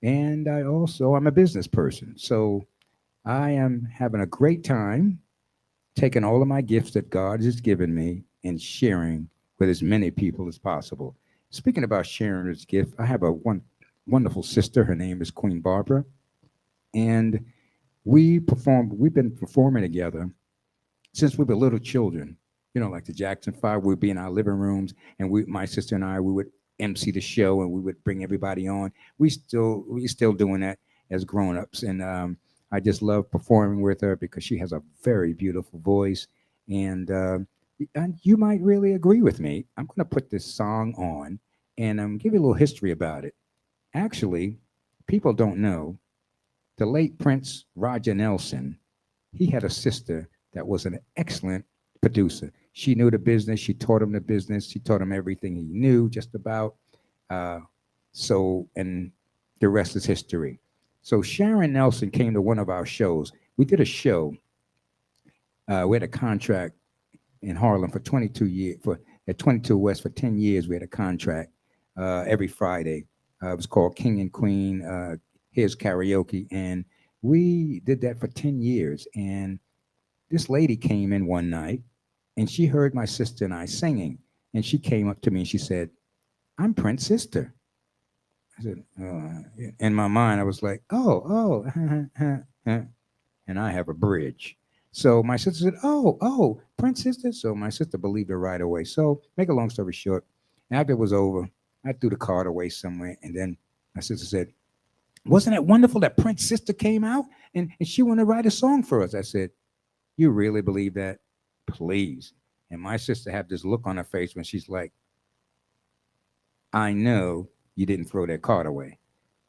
and I'm a business person. So I am having a great time taking all of my gifts that God has given me and sharing with as many people as possible. Speaking about sharing His gift, I have a wonderful sister. Her name is Queen Barbara, and We've been performing together since we were little children. You know, like the Jackson Five. We'd be in our living rooms, and my sister and I, we would MC the show, and we would bring everybody on. We still doing that as grown ups, and I just love performing with her because she has a very beautiful voice, and you might really agree with me. I'm going to put this song on, and give you a little history about it. Actually, people don't know the late Prince Roger Nelson. He had a sister that was an excellent producer. She knew the business. She taught him the business. She taught him everything he knew, just about. Uh, and the rest is history. So Sharon Nelson came to one of our shows. We did a show. We had a contract in Harlem for 22 years. For at 22 West for 10 years, we had a contract every Friday. It was called King and Queen. Here's karaoke, and we did that for 10 years. And this lady came in one night, and she heard my sister and I singing, and she came up to me and she said, "I'm Prince's sister." I said, in my mind, I was like, "Oh, and I have a bridge." So my sister said, "Oh, Prince's sister." So my sister believed her right away. So make a long story short, after it was over, I threw the card away somewhere, and then my sister said, "Wasn't it wonderful that Prince's sister came out and she wanted to write a song for us?" I said, "You really believe that? Please." And my sister had this look on her face when she's like, "I know you didn't throw that card away."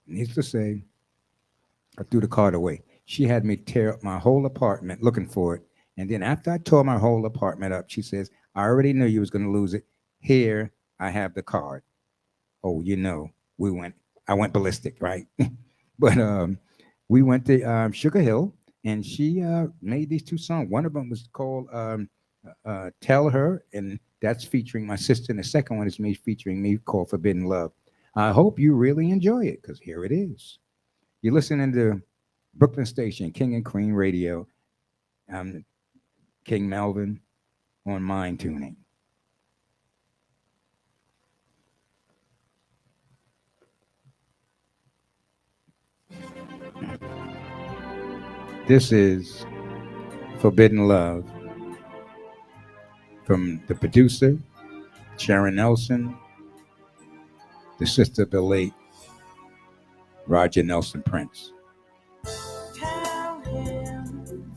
Needless to say, I threw the card away. She had me tear up my whole apartment looking for it. And then after I tore my whole apartment up, she says, "I already knew you was going to lose it. Here, I have the card." Oh, we went, I went ballistic, right? But we went to Sugar Hill, and she made these two songs. One of them was called "Tell Her," and that's featuring my sister. And the second one is me featuring me, called "Forbidden Love." I hope you really enjoy it, because here it is. You're listening to Brooklyn Station, King and Queen Radio. I'm King Melvin on Mind Tuning. This is "Forbidden Love" from the producer, Sharon Nelson, the sister of the late Roger Nelson Prince. Tell him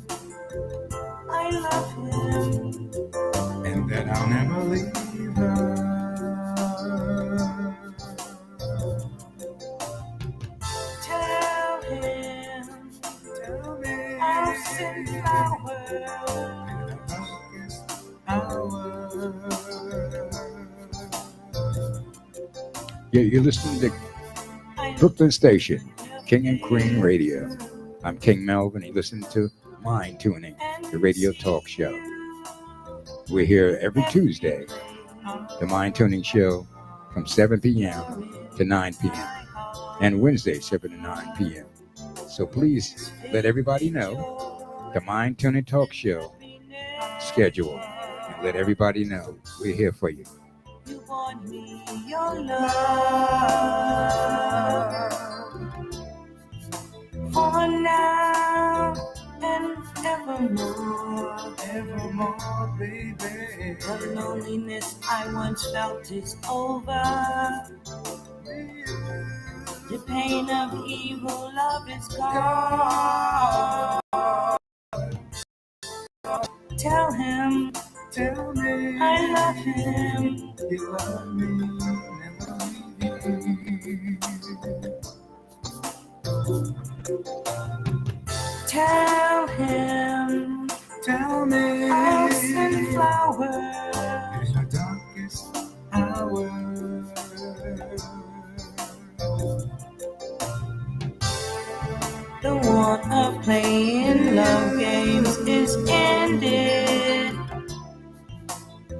I love him And that I'll never leave her. Tell him I'll send flowers. You're listening to Brooklyn Station, King and Queen Radio. I'm King Melvin. You listen to Mind Tuning, the radio talk show. We're here every Tuesday, the Mind Tuning show, from 7 p.m. to 9 p.m. and Wednesday, 7 to 9 p.m. So please let everybody know the Mind Tuning talk show schedule, and let everybody know we're here for you. You want me, your love, for now and evermore, evermore, baby. The loneliness I once felt is over. The pain of evil love is gone. Tell him, tell me, I love him. You love me, never leave. Tell him, tell me, I'll send flowers in the darkest hour. The want of playing love games is ended.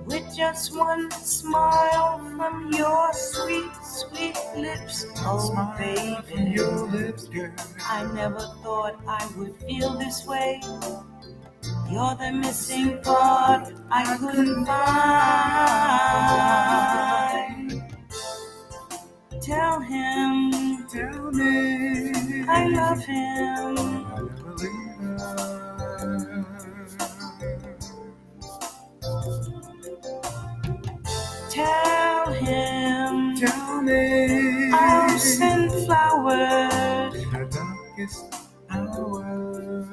With just one smile from your sweet, sweet lips. Oh, baby, Your lips, girl. I never thought I would feel this way. You're the missing part I couldn't find. Tell him Tell me I love him. I believe her. Tell him Tell me I'll send flowers. in the darkest hour.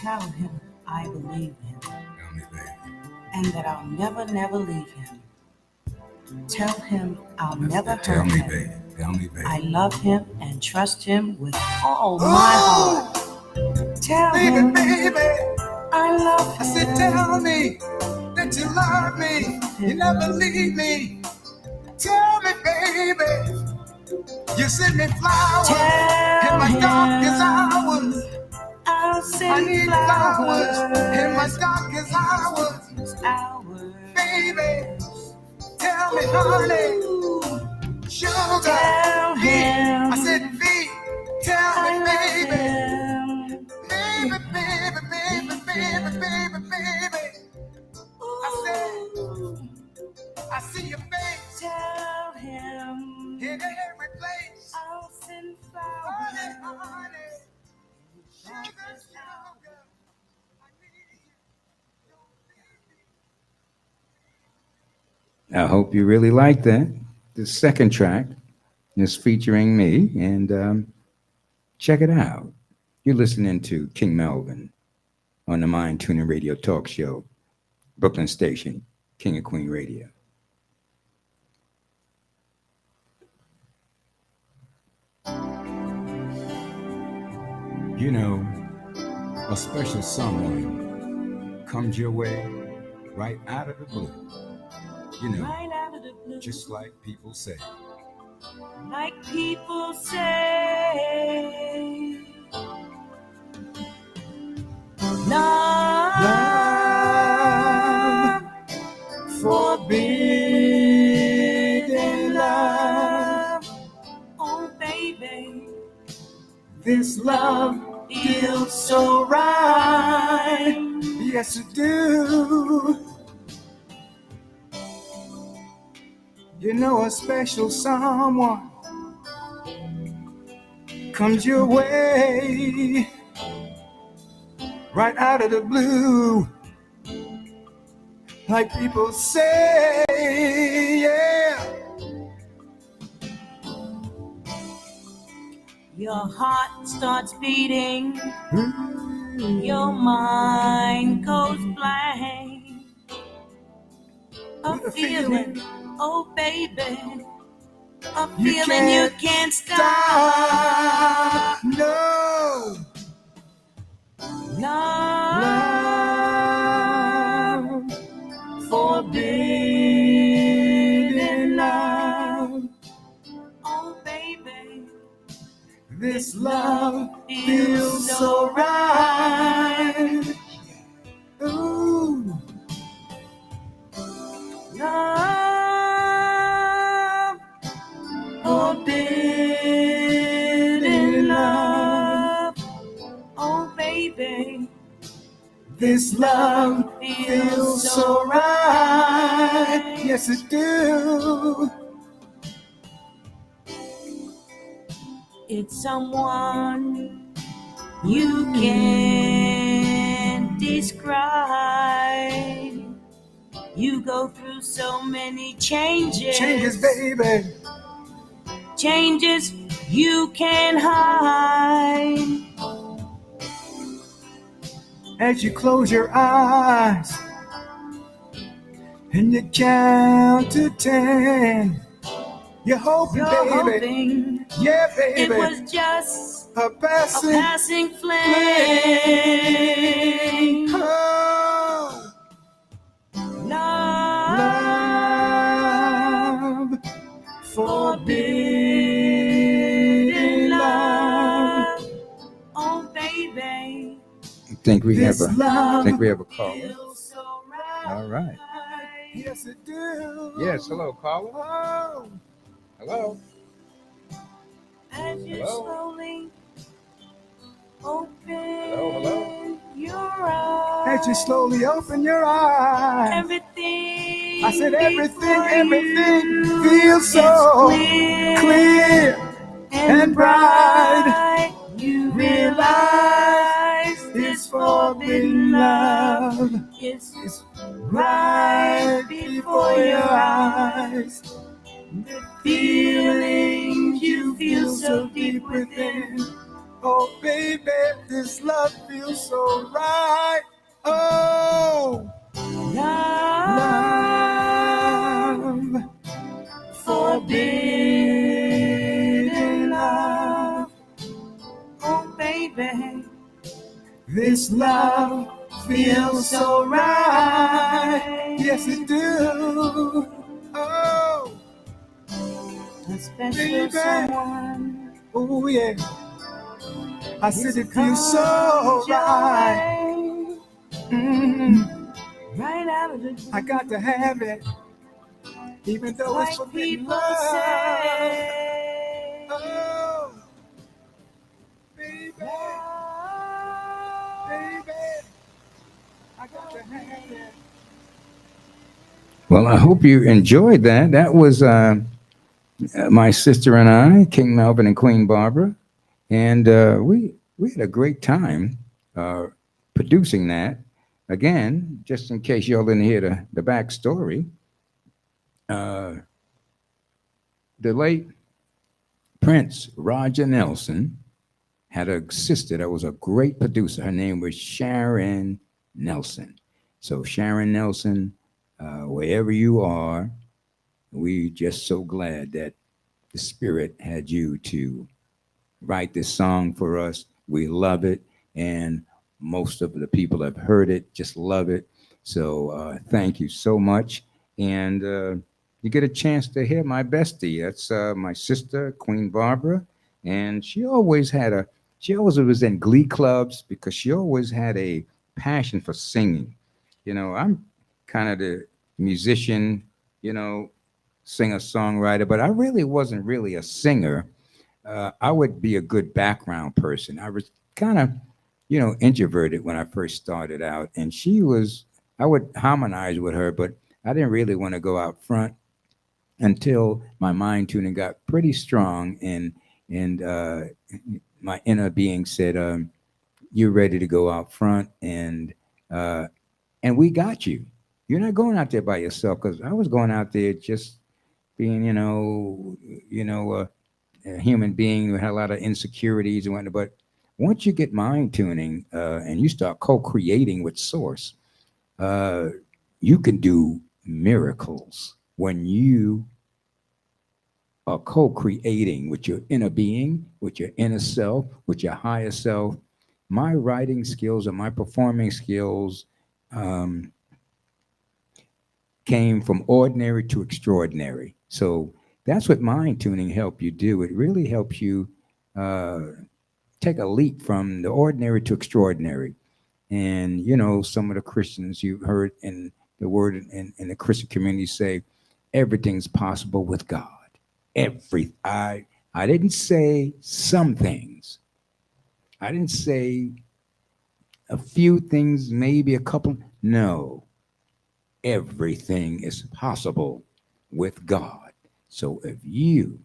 Tell him I believe him Tell me, baby. and that I'll never, never leave him. Tell him I'll never Tell hurt me, him. baby. Tell me, baby. I love him and trust him with all my heart. Tell Baby, him baby, I love I him. said, tell me that you love me. You never leave me. Tell me, baby, you send me flowers in Tell my darkest him hours. I'll I send need flowers flowers in my darkest hours. hours. Baby, tell me, honey, sugar, Tell V. him I said, V, tell I me, love baby, him. baby, baby, baby, baby, baby, baby. I said, I see your face Tell him in every place. I'll send Honey, flowers. honey, sugar, sugar, I need you. Don't leave me. I hope you really like that. The second track is featuring me, and check it out. You're listening to King Melvin on the Mind Tuning Radio Talk Show, Brooklyn Station, King and Queen Radio. You know, a special someone comes your way right out of the blue. You know, Right out of the blue. just like people say. Like people say. Love, forbidden love. Oh, baby, This love feels so right. yes, you do. You know, a special someone comes your way right out of the blue, like people say, yeah. Your heart starts beating, your mind goes blank. A feeling, oh baby, a You feeling you can't stop. No, Love, forbidden love. Oh baby, this love feels so right. Ooh. love, forbidden love. Oh baby, This love feels so right. Yes, it do. it's someone you can't describe. You go through so many changes. Changes, baby. Changes you can't hide. As you close your eyes, and you count to 10. You're hoping, You're baby. hoping Yeah, baby. it was just a a passing. passing flame. Oh, Love, love, forbidden love. Oh, baby. Think we This have a love think we have a caller. feels so right. All right. Yes, it do. Yes, hello, caller. Oh, Hello. As you Hello? slowly open Hello? your eyes. as you slowly open your eyes, Everything. I said everything, before everything you feels is so clear clear and bright. You realize this forbidden love is right before your eyes. The feelings you feel so deep within. Oh, baby, this love feels so right. Oh, Love, forbidden love. Oh, baby, this love feels so right. Yes, it do. Oh, a special baby. someone. Oh, yeah. I said it feels so right. Mm, Right out of the blue. I got to have it, even though it's Like forbidden people love. say. Oh, baby, baby, I got to have it. Well, I hope you enjoyed that. That was my sister and I, King Melvin and Queen Barbara, and we had a great time uh, producing that. Again, just in case y'all didn't hear the backstory, uh, the late Prince Roger Nelson had a sister that was a great producer. Her name was Sharon Nelson. So Sharon Nelson, wherever you are, we just so glad that the Spirit had you to write this song for us. We love it, and most of the people have heard it, just love it. So thank you so much. And you get a chance to hear my bestie. That's my sister, Queen Barbara, and she always was in glee clubs because she always had a passion for singing. You know, I'm kind of the musician, you know, singer songwriter, but I really wasn't really a singer. I would be a good background person. I was kind of, introverted when I first started out, and I would harmonize with her, but I didn't really want to go out front until my mind tuning got pretty strong, and my inner being said, "You're ready to go out front," uh, and we got you. You're not going out there by yourself because I was going out there just being, a human being who had a lot of insecurities and whatnot. But once you get mind tuning and you start co-creating with Source, uh, you can do miracles when you are co-creating with your inner being, with your inner self, with your higher self. My writing skills and my performing skills um, came from ordinary to extraordinary. So that's what mind tuning help you do. It really helps you uh, take a leap from the ordinary to extraordinary. And some of the Christians you've heard in the word in the Christian community say, everything's possible with God. I didn't say some things. I didn't say a few things, maybe a couple. No, everything is possible with God. So if you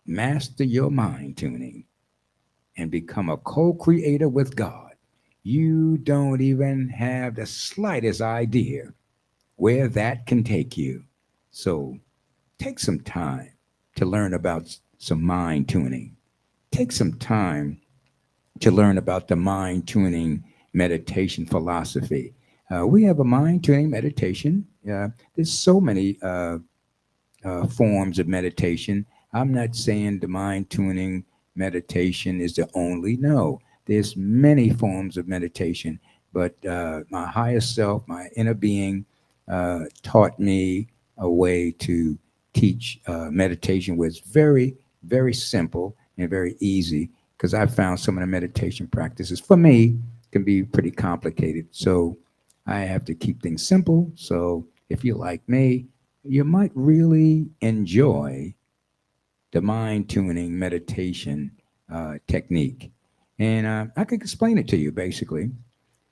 master your mind tuning and become a co-creator with God, you don't even have the slightest idea where that can take you. So take some time to learn about some mind tuning. Take some time to learn about the mind tuning meditation philosophy. We have a mind tuning meditation. There's so many forms of meditation. I'm not saying the mind tuning meditation is the only. No, there's many forms of meditation. But my higher self, my inner being, taught me a way to teach meditation where it's very, very simple and very easy. Because I found some of the meditation practices for me can be pretty complicated. So I have to keep things simple. So if you're like me, you might really enjoy the mind tuning meditation technique. And I could explain it to you basically.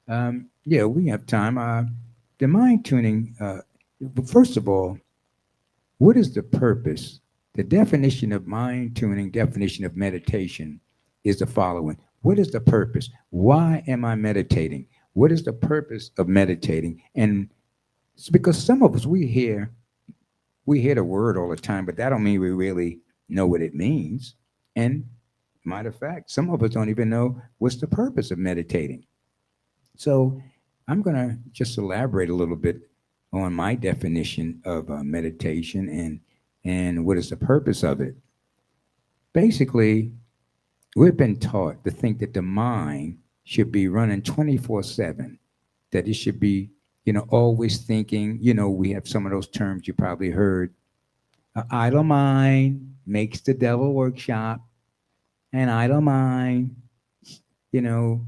Yeah, we have time. The mind tuning, first of all, what is the purpose? The definition of mind tuning, definition of meditation is the following. What is the purpose? Why am I meditating? What is the purpose of meditating? And it's because some of us, we hear the word all the time, but that don't mean we really know what it means. And matter of fact, some of us don't even know what's the purpose of meditating. So I'm going to just elaborate a little bit on my definition of meditation and what is the purpose of it. Basically, we've been taught to think that the mind should be running 24/7, that it should be, always thinking. We have some of those terms you probably heard. An idle mind makes the devil workshop. An idle mind, you know,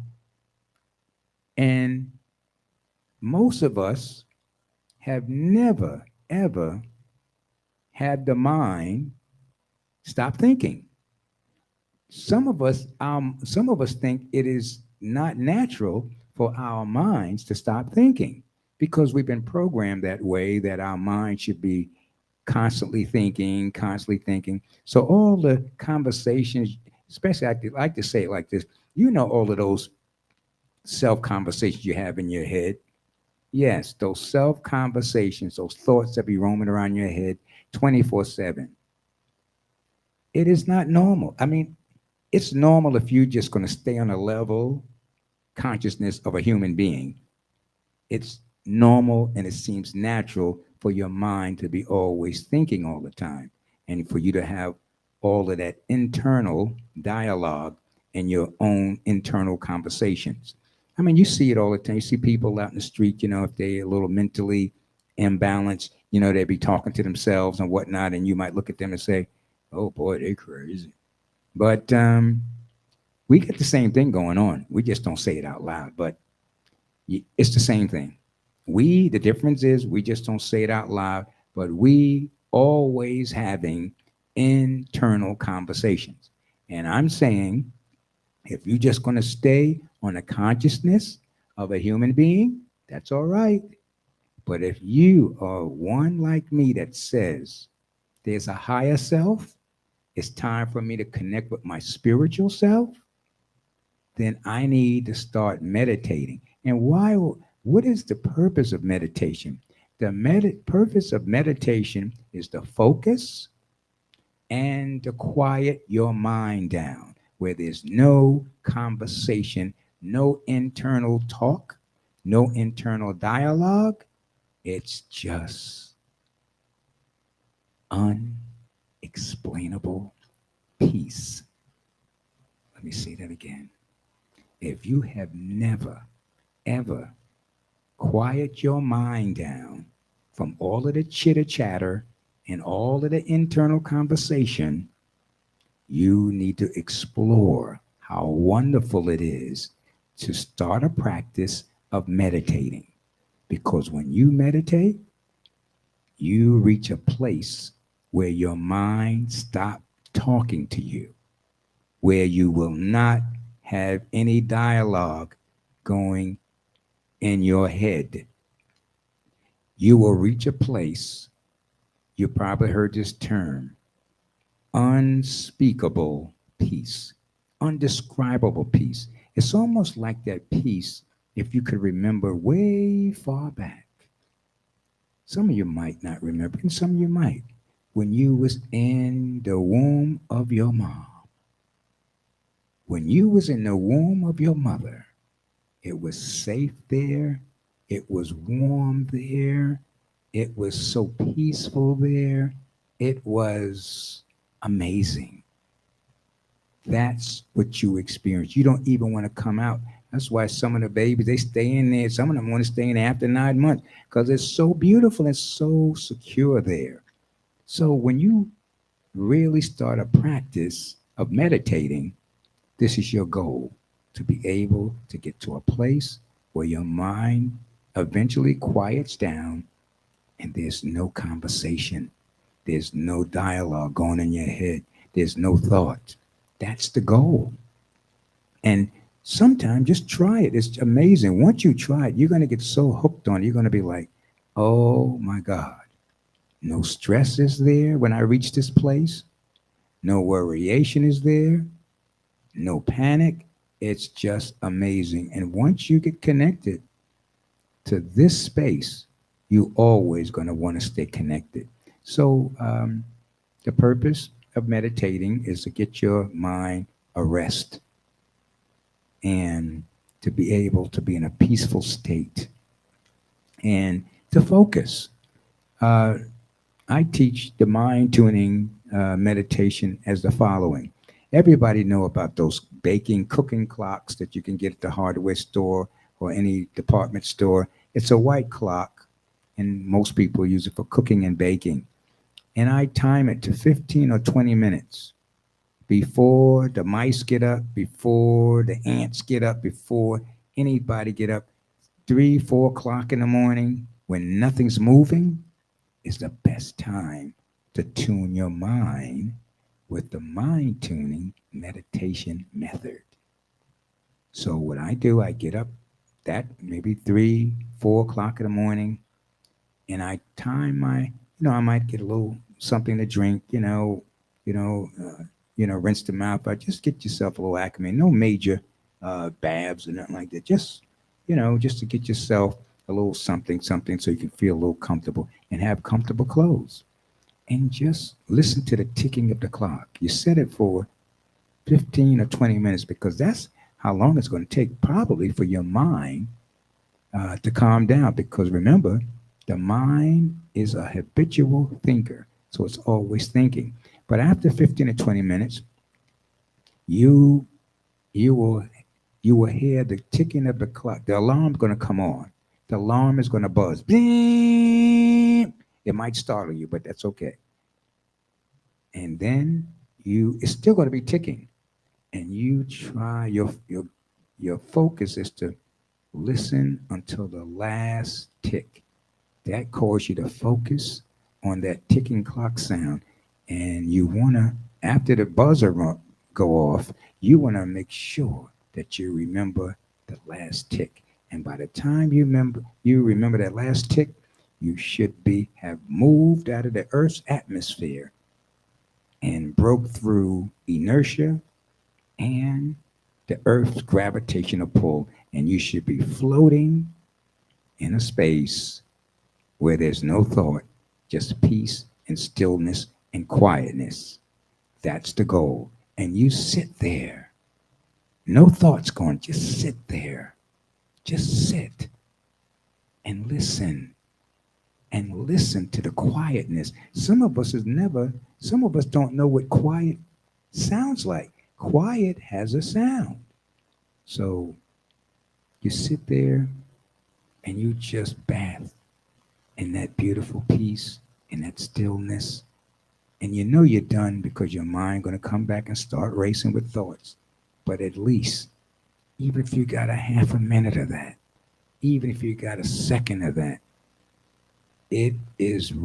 and most of us have never, ever had the mind stop thinking. Some of us think it is not natural for our minds to stop thinking because we've been programmed that way that our mind should be constantly thinking, constantly thinking. So all the conversations, especially I like to say it like this, all of those self conversations you have in your head. Yes, those self conversations, those thoughts that be roaming around your head 24/7. It is not normal. I mean, it's normal if you're just going to stay on a level consciousness of a human being. It's normal and it seems natural for your mind to be always thinking all the time and for you to have all of that internal dialogue and your own internal conversations. I mean, you see it all the time. You see people out in the street, if they're a little mentally imbalanced, they be talking to themselves and whatnot. And you might look at them and say, oh boy, they crazy. But we get the same thing going on. We just don't say it out loud, but it's the same thing. The difference is we just don't say it out loud, but we always having internal conversations. And I'm saying, if you're just going to stay on the consciousness of a human being, that's all right. But if you are one like me that says there's a higher self, it's time for me to connect with my spiritual self, then I need to start meditating. And why? What is the purpose of meditation? The purpose of meditation is to focus and to quiet your mind down, where there's no conversation, no internal talk, no internal dialogue. It's just unexplainable peace. Let me say that again. If you have never, ever quiet your mind down from all of the chitter chatter and all of the internal conversation, you need to explore how wonderful it is to start a practice of meditating. Because when you meditate, you reach a place where your mind stops talking to you, where you will not have any dialogue going in your head. You will reach a place, you probably heard this term, unspeakable peace, undescribable peace. It's almost like that peace, if you could remember way far back. Some of you might not remember, and some of you might. When you was in the womb of your mom, when you was in the womb of your mother, it was safe there. It was warm there. It was so peaceful there. It was amazing. That's what you experience. You don't even want to come out. That's why some of the babies, they stay in there. Some of them want to stay in there after 9 months because it's so beautiful and so secure there. So when you really start a practice of meditating, this is your goal, to be able to get to a place where your mind eventually quiets down and there's no conversation. There's no dialogue going in your head. There's no thought. That's the goal. And sometimes just try it. It's amazing. Once you try it, you're going to get so hooked on it. You're going to be like, oh my God, no stress is there when I reach this place. No worryation is there. No panic. It's just amazing. And once you get connected to this space, you always going to want to stay connected. So the purpose of meditating is to get your mind a rest and to be able to be in a peaceful state and to focus. Uh, I teach the mind tuning meditation as the following. Everybody know about those baking cooking clocks that you can get at the hardware store or any department store. It's a white clock, and most people use it for cooking and baking. And I time it to 15 or 20 minutes before the mice get up, before the ants get up, before anybody get up. 3, 4 o'clock in the morning when nothing's moving is the best time to tune your mind with the mind tuning meditation method. So what I do, I get up that maybe 3, 4 o'clock in the morning, and I time my, I might get a little something to drink, you know, rinse the mouth out. Just get yourself a little acclimate. No major baths or nothing like that. Just, just to get yourself a little something, something, so you can feel a little comfortable and have comfortable clothes. And just listen to the ticking of the clock. You set it for 15 or 20 minutes because that's how long it's going to take probably for your mind to calm down. Because remember, the mind is a habitual thinker, so it's always thinking. But after 15 or 20 minutes, you you will you will hear the ticking of the clock. The alarm's going to come on. The alarm is going to buzz. Beep. It might startle you, but that's okay. And then it's still going to be ticking. And you try your focus is to listen until the last tick. That causes you to focus on that ticking clock sound. And you want to, after the buzzer go off, you want to make sure that you remember the last tick. And by the time you remember that last tick, you should have moved out of the Earth's atmosphere and broke through inertia and the Earth's gravitational pull, and you should be floating in a space where there's no thought, just peace and stillness and quietness. That's the goal. And you sit there. No thoughts going, just sit there. Just sit and listen. And listen to the quietness. Some of us don't know what quiet sounds like. Quiet has a sound. So you sit there and you just bath in that beautiful peace, in that stillness. And you know you're done because your mind going to come back and start racing with thoughts. But at least, even if you got a half a minute of that, even if you got a second of that, it is your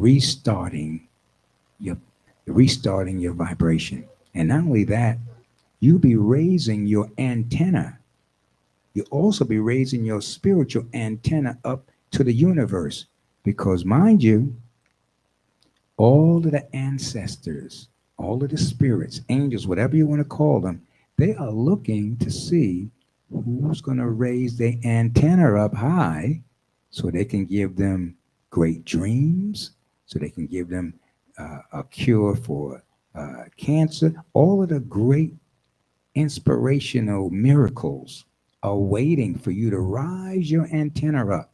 restarting your vibration. And not only that, you'll be raising your antenna. You'll also be raising your spiritual antenna up to the universe. Because mind you, all of the ancestors, all of the spirits, angels, whatever you want to call them, they are looking to see who's going to raise their antenna up high so they can give them great dreams, so they can give them a cure for cancer. All of the great inspirational miracles are waiting for you to rise your antenna up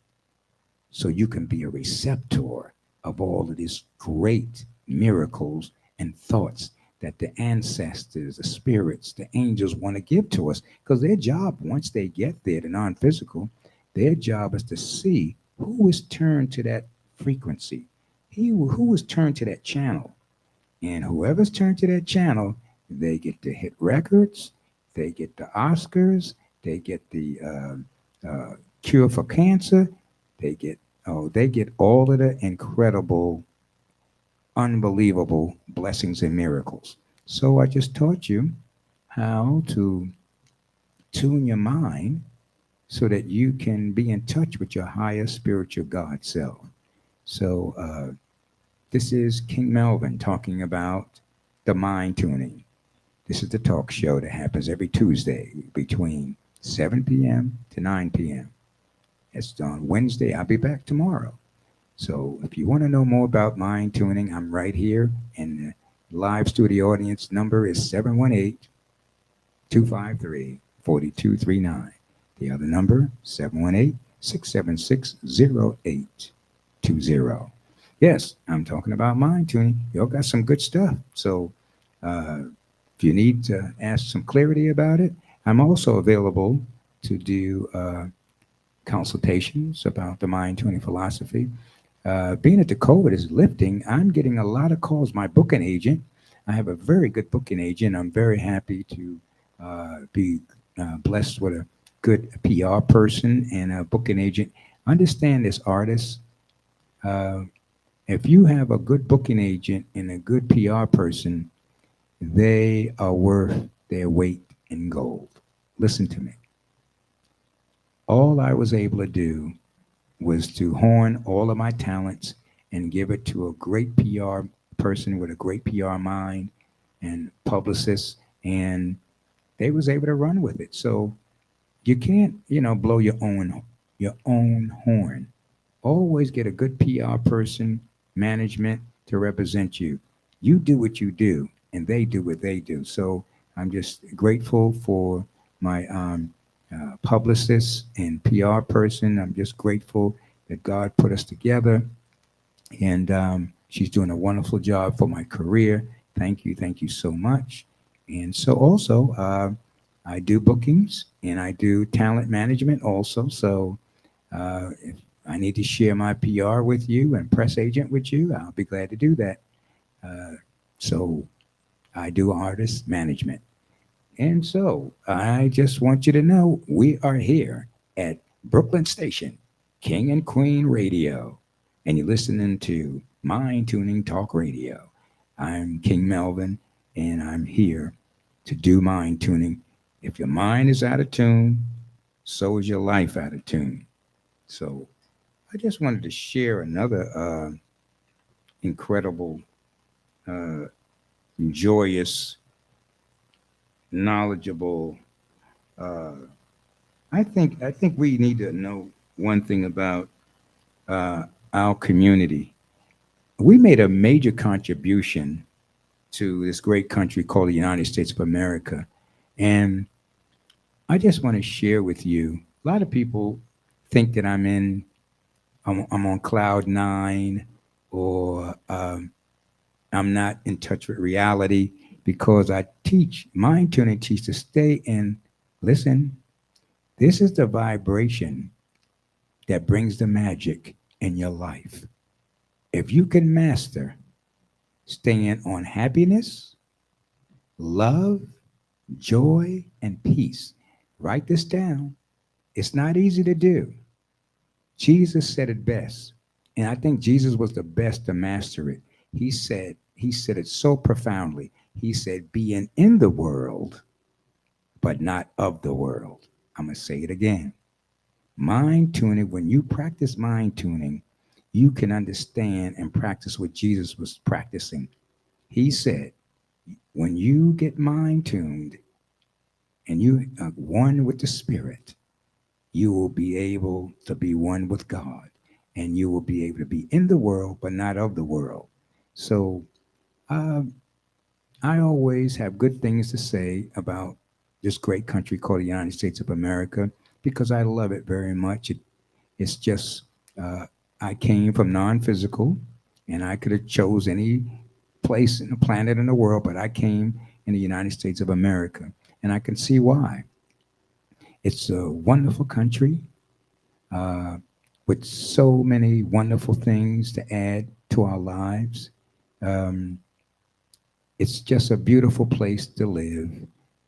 so you can be a receptor of all of these great miracles and thoughts that the ancestors, the spirits, the angels want to give to us. Because their job, once they get there, the non physical, their job is to see who is turned to that frequency, who is turned to that channel. And whoever's turned to that channel, they get the hit records, they get the Oscars, they get the cure for cancer, they get all of the incredible, unbelievable blessings and miracles. So I just taught you how to tune your mind so that you can be in touch with your higher spiritual God self. So this is King Melvin talking about the mind tuning. This is the talk show that happens every Tuesday between 7 p.m. to 9 p.m. It's on Wednesday. I'll be back tomorrow. So if you want to know more about mind tuning, I'm right here. And the live studio audience number is 718-253-4239. The other number, 718-676-0820. Yes, I'm talking about mind tuning. Y'all got some good stuff. So if you need to ask some clarity about it, I'm also available to do consultations about the mind tuning philosophy. Being that the COVID is lifting, I'm getting a lot of calls. My booking agent, I have a very good booking agent. I'm very happy to be blessed with a good PR person and a booking agent. Understand this, artists. Uh, if you have a good booking agent and a good PR person, they are worth their weight in gold. Listen to me. All I was able to do was to horn all of my talents and give it to a great PR person with a great PR mind and publicist, and they was able to run with it. So you can't, blow your own horn. Always get a good PR person, management to represent you. You do what you do, and they do what they do. So I'm just grateful for my publicist and PR person. I'm just grateful that God put us together, and she's doing a wonderful job for my career. Thank you so much. And so also, I do bookings and I do talent management also. So if I need to share my PR with you and press agent with you, I'll be glad to do that. Uh, so I do artist management. And so I just want you to know we are here at Brooklyn Station, King and Queen Radio, and you're listening to Mind Tuning Talk Radio. I'm King Melvin, and I'm here to do mind tuning. If your mind is out of tune, so is your life out of tune. So I just wanted to share another incredible, uh, joyous, knowledgeable. Uh, I think we need to know one thing about uh, our community. We made a major contribution to this great country called the United States of America, and I just want to share with you. A lot of people think that I'm on cloud nine, or I'm not in touch with reality because I teach mind tuning, teach to stay in. Listen, this is the vibration that brings the magic in your life. If you can master staying on happiness, love, joy, and peace, write this down. It's not easy to do. Jesus said it best. And I think Jesus was the best to master it. He said it so profoundly. He said, being in the world, but not of the world. I'm going to say it again. Mind tuning, when you practice mind tuning, you can understand and practice what Jesus was practicing. He said, when you get mind tuned and you are one with the Spirit, you will be able to be one with God, and you will be able to be in the world, but not of the world. So uh, I always have good things to say about this great country called the United States of America because I love it very much. It's just I came from non-physical, and I could have chose any place in the planet in the world, but I came in the United States of America, and I can see why. It's a wonderful country uh, with so many wonderful things to add to our lives. Um, it's just a beautiful place to live.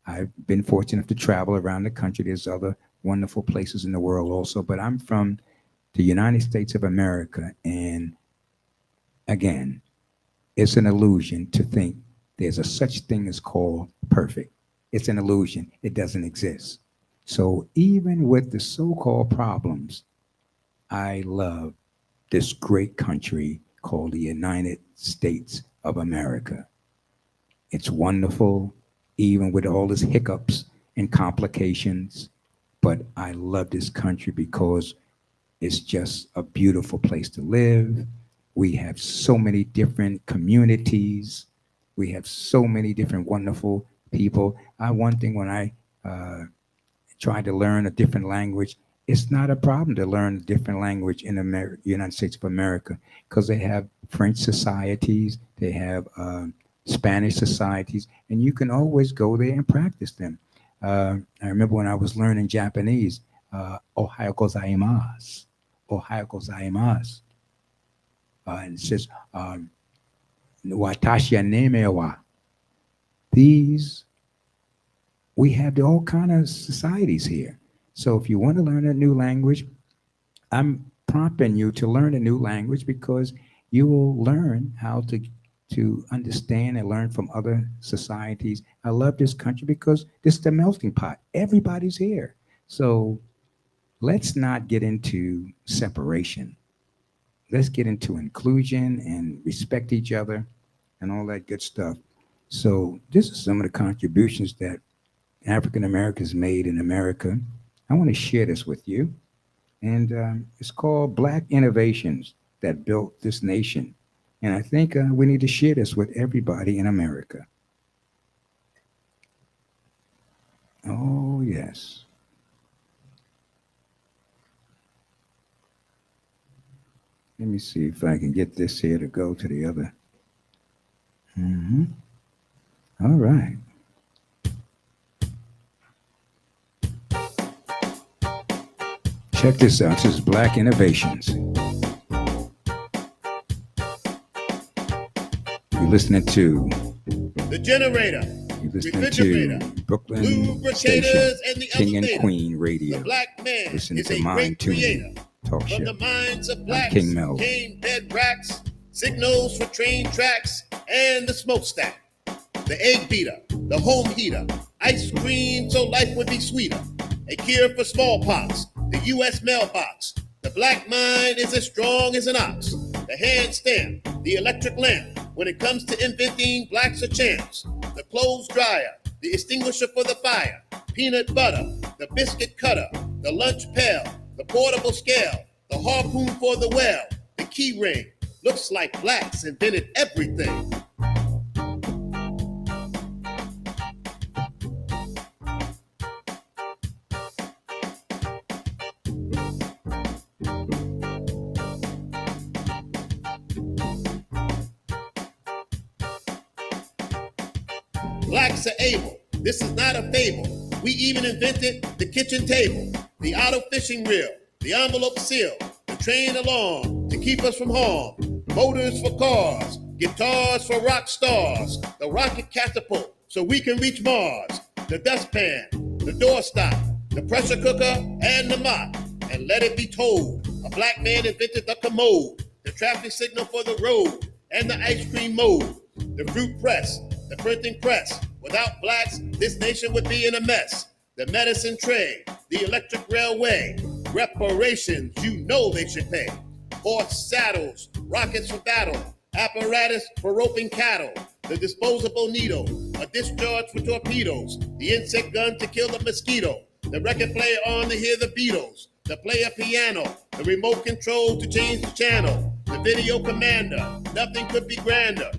I've been fortunate enough to travel around the country. There's other wonderful places in the world also, but I'm from the United States of America, and again, it's an illusion to think there's a such thing as called perfect. It's an illusion. It doesn't exist. So even with the so-called problems, I love this great country called the United States of America. It's wonderful, even with all its hiccups and complications. But I love this country because it's just a beautiful place to live. We have so many different communities. We have so many different wonderful people. One thing when I uh, try to learn a different language, it's not a problem to learn a different language in United States of America because they have French societies, they have Spanish societies, and you can always go there and practice them. I remember when I was learning Japanese, Ohio gozaimasu, Ohio gozaimasu. And it says, Watashi wa neme wa. These, we have all kind of societies here. So if you want to learn a new language, I'm prompting you to learn a new language because you will learn how to understand and learn from other societies. I love this country because this is the melting pot. Everybody's here. So let's not get into separation. Let's get into inclusion and respect each other and all that good stuff. So this is some of the contributions that African Americans made in America. I want to share this with you. And it's called Black Innovations That Built This Nation. And I think we need to share this with everybody in America. Oh, yes. Let me see if I can get this here to go to the other. Mm-hmm. All right. Check this out. This is Black Innovations. You're listening to The generator, You're listening refrigerator, to Brooklyn lubricators, Station, and the King and elevator. Queen Radio. The black man Listen is to a great creator. Mindtuning Talk From Show. the minds of I'm blacks King Melvin. came bed racks, signals for train tracks, and the smokestack. The egg beater, the home heater, ice cream so life would be sweeter. A cure for smallpox, the U.S. mailbox. The black mind is as strong as an ox. The hand stamp, the electric lamp. When it comes to inventing, blacks are champs. The clothes dryer, the extinguisher for the fire. Peanut butter, the biscuit cutter, the lunch pail, the portable scale, the harpoon for the well, the key ring. Looks like blacks invented everything. Blacks are able. This is not a fable. We even invented the kitchen table, the auto fishing reel, the envelope seal, the train alarm to keep us from harm, motors for cars, guitars for rock stars, the rocket catapult so we can reach Mars, the dustpan, the doorstop, the pressure cooker, and the mop. And let it be told, a black man invented the commode, the traffic signal for the road, and the ice cream mold, the fruit press, the printing press. Without blacks, this nation would be in a mess. The medicine tray, the electric railway, reparations, you know they should pay. Horse saddles, rockets for battle, apparatus for roping cattle, the disposable needle, a discharge for torpedoes, the insect gun to kill the mosquito, the record player on to hear the Beatles, the player piano, the remote control to change the channel, the video commander, nothing could be grander.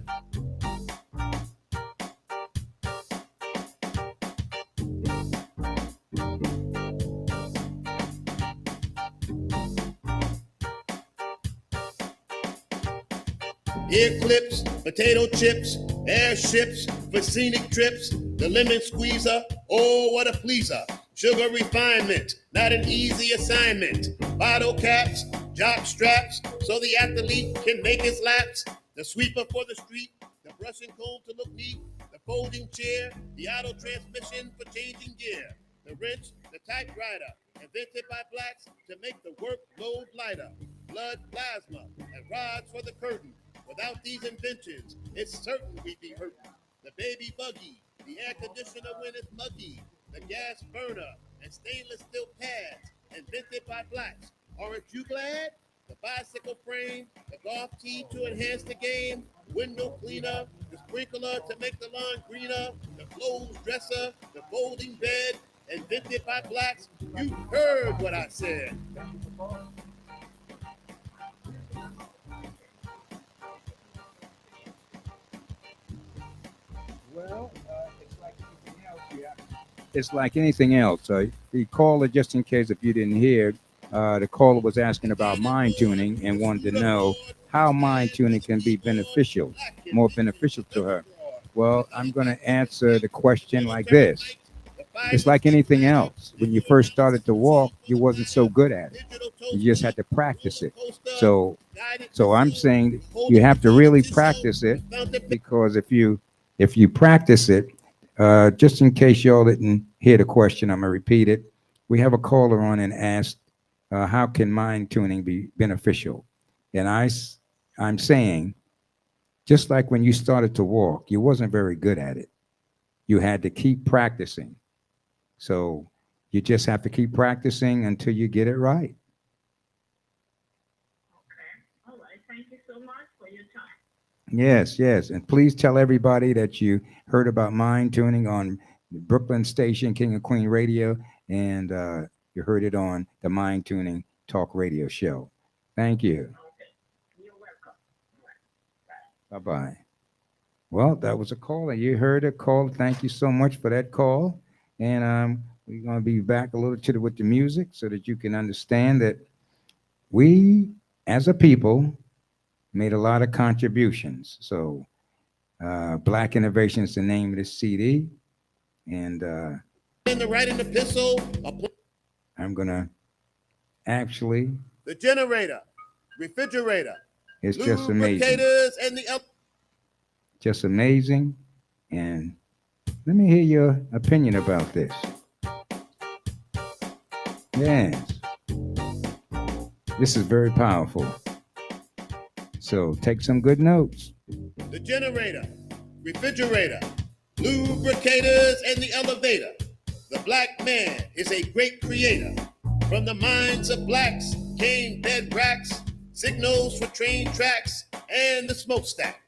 ear clips, potato chips, airships for scenic trips, the lemon squeezer, oh, what a pleaser. Sugar refinement, not an easy assignment. Bottle caps, jock straps, so the athlete can make his laps. The sweeper for the street, the brushing comb to look neat, the folding chair, the auto transmission for changing gear, the wrench, the typewriter, invented by blacks to make the workload lighter. Blood plasma and rods for the curtain. Without these inventions, it's certain we'd be hurting. The baby buggy, the air conditioner when it's muggy, the gas burner and stainless steel pads invented by blacks. Aren't you glad? The bicycle frame, the golf tee to enhance the game, window cleaner, the sprinkler to make the lawn greener, the clothes dresser, the folding bed, invented by blacks. You heard what I said. Well, it's like anything else. The caller, just in case if you didn't hear, the caller was asking about mind tuning and wanted to know how mind tuning can be beneficial, more beneficial to her. Well, I'm going to answer the question like this. It's like anything else. When you first started to walk, you wasn't so good at it. You just had to practice it. So I'm saying you have to really practice it, because if you practice it, just in case y'all didn't hear the question, I'm gonna repeat it. We have a caller on and asked, how can mind tuning be beneficial? And I'm saying, just like when you started to walk, you wasn't very good at it. You had to keep practicing. So you just have to keep practicing until you get it right. Okay. All right. Thank you so much for your time. Yes, yes. And please tell everybody that you heard about mind tuning on Brooklyn station, King of Queen Radio, and you heard it on the Mind Tuning Talk Radio Show. Thank you. Okay. You're welcome. All right. Bye. Bye-bye. Well, that was a call, and you heard a call. Thank you so much for that call. And we're going to be back a little bit with the music so that you can understand that we, as a people, made a lot of contributions. So Black Innovation is the name of this CD. And In the writing epistle, I'm going to actually, the generator, refrigerator, it's just amazing. lubricators, and the Just amazing. And let me hear your opinion about this. Yes. This is very powerful. So take some good notes. the generator, refrigerator, lubricators, and the elevator. The black man is a great creator. From the minds of blacks came bed racks, signals for train tracks, and the smokestack.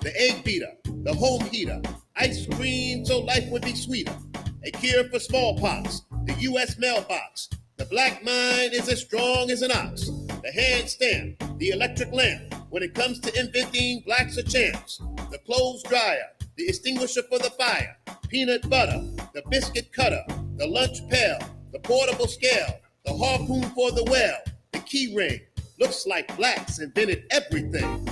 The egg beater, the home heater, ice cream so life would be sweeter. A cure for smallpox, the U.S. mailbox. The black mind is as strong as an ox. The hand stamp, the electric lamp. When it comes to inventing, blacks are champs. The clothes dryer, the extinguisher for the fire. Peanut butter, the biscuit cutter, the lunch pail, the portable scale, the harpoon for the whale, the key ring. Looks like blacks invented everything.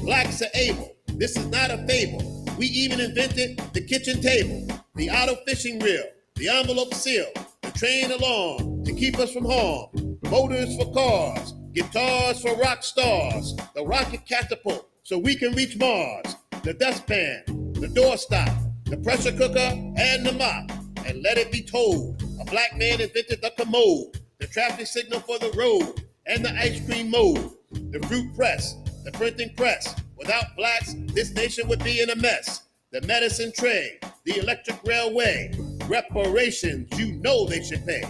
Blacks are able. This is not a fable. We even invented the kitchen table, the auto fishing reel, the envelope seal, the train alarm to keep us from harm, motors for cars, guitars for rock stars, the rocket catapult so we can reach Mars, the dustpan, the doorstop, the pressure cooker, and the mop. And let it be told, a black man invented the commode, the traffic signal for the road, and the ice cream mold, the fruit press, the printing press. Without blacks, this nation would be in a mess. The medicine tray, the electric railway, reparations, you know they should pay.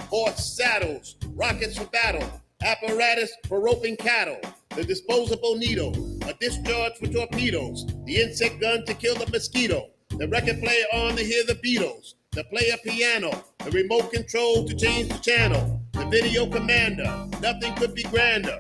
Horse saddles, rockets for battle, apparatus for roping cattle, the disposable needle, a discharge for torpedoes, the insect gun to kill the mosquito, the record player on to hear the Beatles, the player piano, the remote control to change the channel, the video commander, nothing could be grander.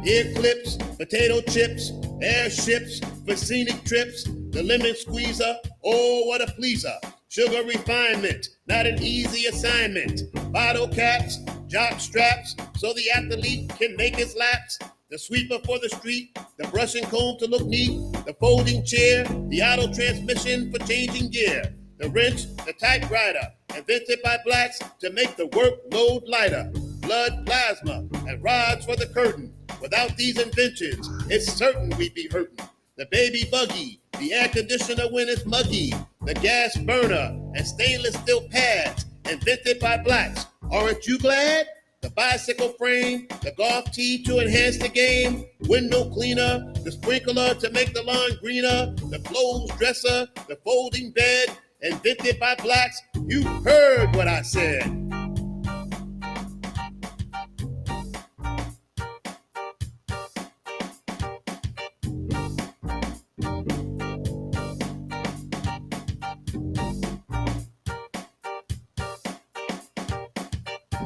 Ear clips, potato chips, airships for scenic trips, the lemon squeezer, oh, what a pleaser. Sugar refinement, not an easy assignment. Bottle caps, jock straps, so the athlete can make his laps. The sweeper for the street, the brush and comb to look neat, the folding chair, the auto transmission for changing gear, the wrench, the typewriter, invented by blacks to make the workload lighter. Blood plasma and rods for the curtain. Without these inventions, it's certain we'd be hurting. The baby buggy, the air conditioner when it's muggy, the gas burner and stainless steel pads invented by blacks. Aren't you glad? The bicycle frame, the golf tee to enhance the game, window cleaner, the sprinkler to make the lawn greener, the clothes dresser, the folding bed invented by blacks. You heard what I said.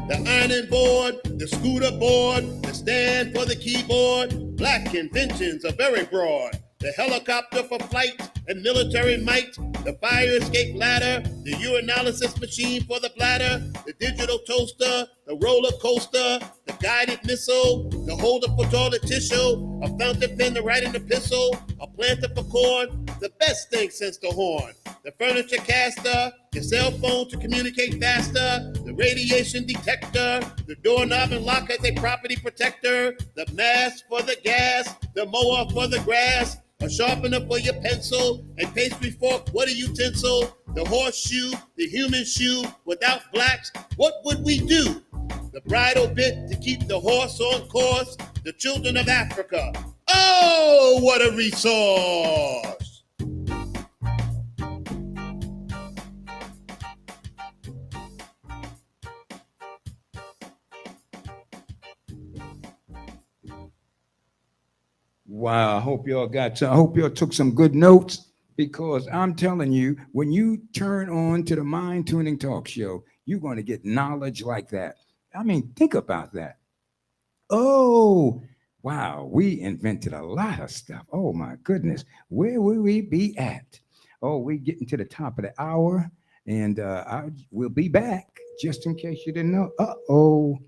The ironing board, the scooter board, the stand for the keyboard. Black inventions are very broad. The helicopter for flight and military might. The fire escape ladder, the urinalysis machine for the bladder. The digital toaster, the roller coaster, the guided missile, the holder for toilet tissue, a fountain pen to write an epistle, a planter for corn, the best thing since the horn. The furniture caster, your cell phone to communicate faster, the radiation detector, the doorknob and lock as a property protector, the mask for the gas, the mower for the grass, a sharpener for your pencil, a pastry fork, what a utensil, the horseshoe, the human shoe. Without blacks, what would we do? The bridle bit to keep the horse on course, the children of Africa. Oh, what a resource! Wow, I hope y'all took some good notes, because I'm telling you, when you turn on to the Mind Tuning Talk Show, you're going to get knowledge like that. I mean, think about that. Oh, wow, we invented a lot of stuff. Oh my goodness, where will we be at? Oh, we're getting to the top of the hour, and we'll be back just in case you didn't know. Uh-oh,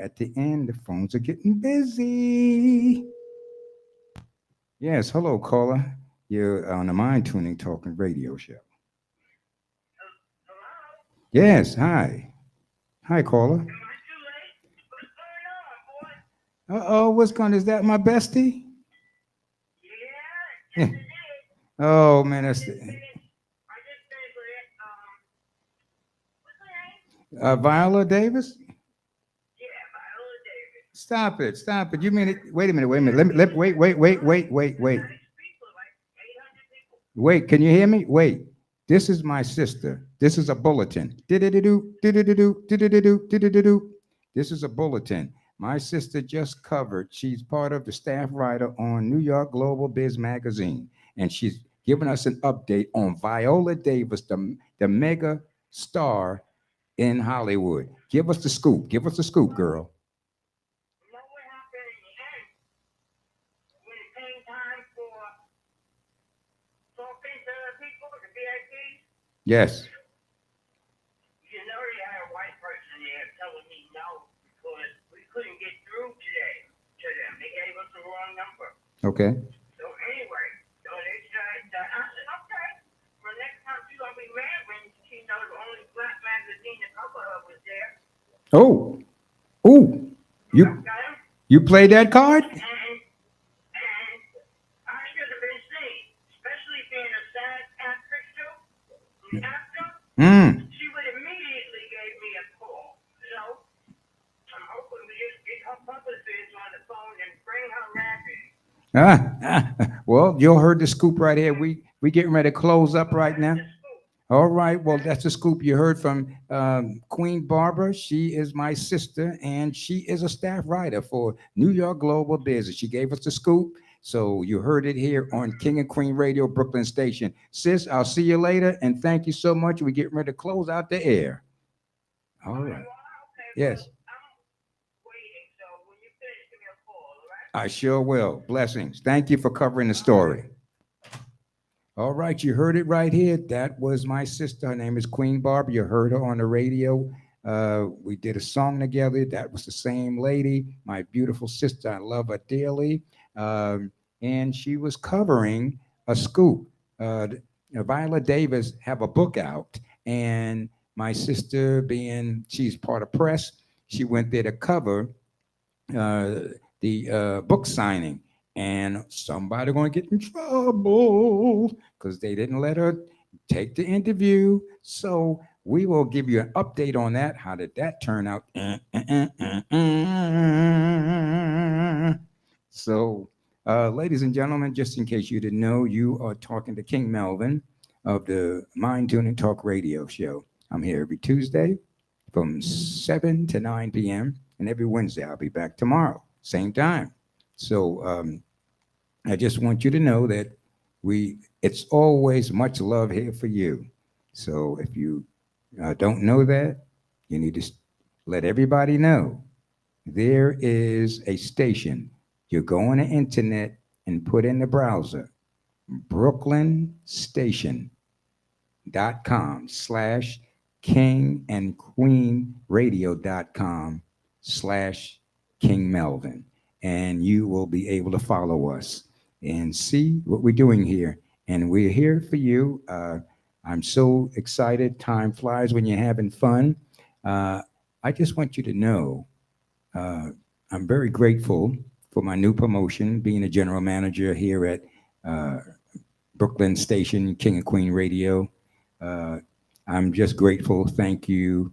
at the end, the phones are getting busy. Yes, hello, caller. You're on the Mind Tuning Talking Radio Show. Yes, hi. Hi, caller. Uh-oh, is that my bestie? Yeah. Oh, man, that's... Viola Davis? Stop it. You mean it? Wait a minute. Wait. Wait, can you hear me? Wait. This is my sister. This is a bulletin. This is a bulletin. My sister just covered. She's part of the staff writer on New York Global Biz Magazine. And she's giving us an update on Viola Davis, the mega star in Hollywood. Give us the scoop, girl. Yes. You know, they had a white person there telling me no because we couldn't get through today to them. They gave us the wrong number. Okay. So anyway, so they said, I said, okay. For next time she's gonna be mad when she knows the only black magazine to cover her was there. Oh. You played that card? And I should have been seen, especially being a sad actress too. After, she would immediately gave me a call. So I'm hoping we just get her publicist on the phone and bring her rapping. Well, you heard the scoop right here. We getting ready to close up right now. All right. Well, that's the scoop you heard from Queen Barbara. She is my sister, and she is a staff writer for New York Global Business. She gave us the scoop. So you heard it here on King and Queen Radio, Brooklyn Station. Sis, I'll see you later, and thank you so much. We're getting ready to close out the air. All right. Yes. I sure will. Blessings. Thank you for covering the story. All right, you heard it right here. That was my sister. Her name is Queen Barbara. You heard her on the radio. We did a song together. That was the same lady, my beautiful sister. I love her dearly. And she was covering a scoop. Viola Davis have a book out, and my sister, being she's part of press, she went there to cover the book signing, and somebody going to get in trouble because they didn't let her take the interview. So we will give you an update on that. How did that turn out? So, ladies and gentlemen, just in case you didn't know, you are talking to King Melvin of the Mindtuning Talk Radio Show. I'm here every Tuesday from 7 to 9 p.m. and every Wednesday. I'll be back tomorrow, same time. So I just want you to know that it's always much love here for you. So if you don't know that, you need to let everybody know. There is a station. You go on the internet and put in the browser, brooklynStation.com/kingandqueenradio.com/King Melvin. And you will be able to follow us and see what we're doing here. And we're here for you. I'm so excited. Time flies when you're having fun. I just want you to know I'm very grateful for my new promotion, being a general manager here at Brooklyn Station, King and Queen Radio. I'm just grateful. Thank you,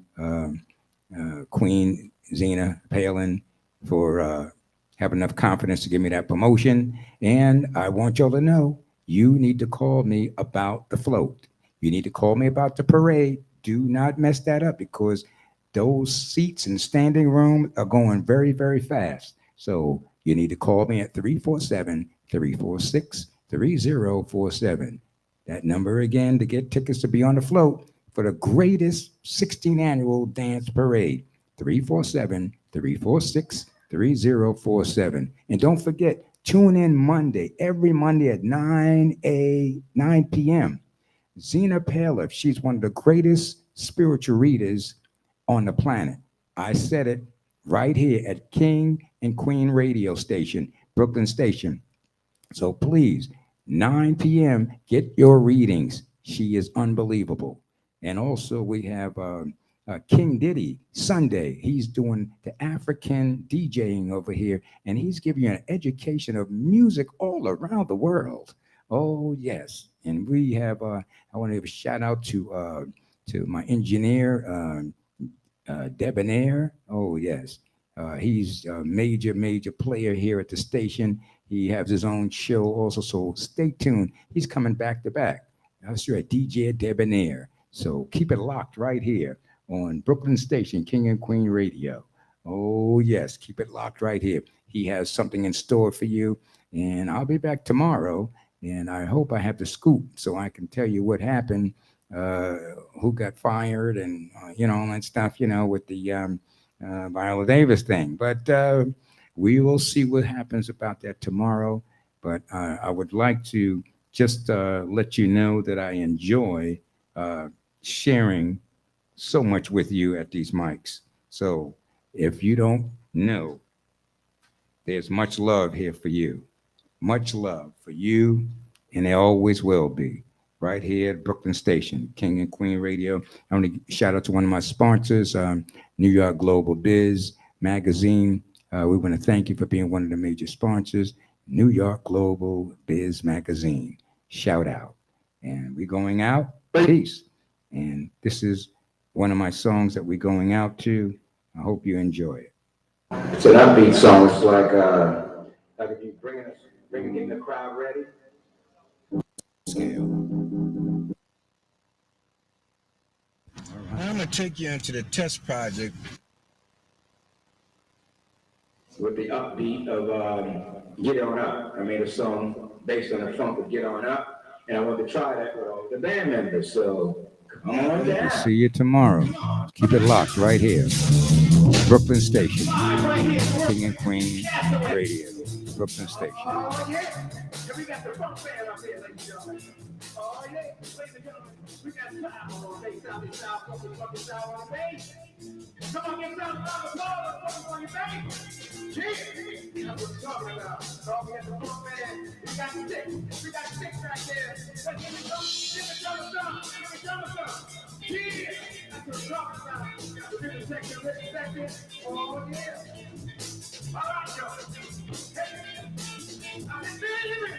Queen Zena Palin, for having enough confidence to give me that promotion. And I want y'all to know, you need to call me about the float. You need to call me about the parade. Do not mess that up, because those seats in standing room are going very, very fast. So you need to call me at 347-346-3047. That number again to get tickets to be on the float for the greatest 16th annual dance parade. 347-346-3047. And don't forget, tune in Monday, every Monday at 9 p.m. Zena Palin, she's one of the greatest spiritual readers on the planet. I said it right here at King and Queen Radio Station, Brooklyn Station. So please, 9 p.m., get your readings. She is unbelievable. And also we have King Diddy Sunday. He's doing the African DJing over here, and he's giving you an education of music all around the world. Oh, yes. And we have, I want to give a shout out to my engineer, Debonair. Oh, yes. He's a major player here at the station. He has his own show also, so stay tuned. He's coming back to back. That's right, DJ Debonair. So keep it locked right here on Brooklyn Station, King and Queen Radio. Oh, yes, keep it locked right here. He has something in store for you, and I'll be back tomorrow, and I hope I have the scoop so I can tell you what happened, who got fired, and, all that stuff, with the Viola Davis thing. But we will see what happens about that tomorrow. But I would like to just let you know that I enjoy sharing so much with you at these mics. So if you don't know, there's much love here for you. Much love for you, and there always will be. Right here at Brooklyn Station, King and Queen Radio. I want to shout out to one of my sponsors, New York Global Biz Magazine. We want to thank you for being one of the major sponsors, New York Global Biz Magazine. Shout out. And we're going out. Peace. And this is one of my songs that we're going out to. I hope you enjoy it. It's an upbeat song. It's like if you getting the crowd ready. Scale. I'm going to take you into the test project. With the upbeat of Get On Up. I made a song based on the funk of Get On Up, and I want to try that with all the band members. So come on down. We'll see you tomorrow. Keep it locked right here. Brooklyn Station, King and Queen Radio. Brooklyn Station. Oh, yeah. And we got the funk band up here, ladies and gentlemen. Oh, yeah. Ladies and gentlemen, we got style on bass, style, fucking style on bass. Come on, get some applause on your bass. Yeah. That's what we're talking about. So we got the funk band. We got six. We got six right there. Let's give it some. Give it some. Yeah. That's what we're talking about. The rhythm section. Oh, yeah. All right, y'all. Hey. I'm in baby.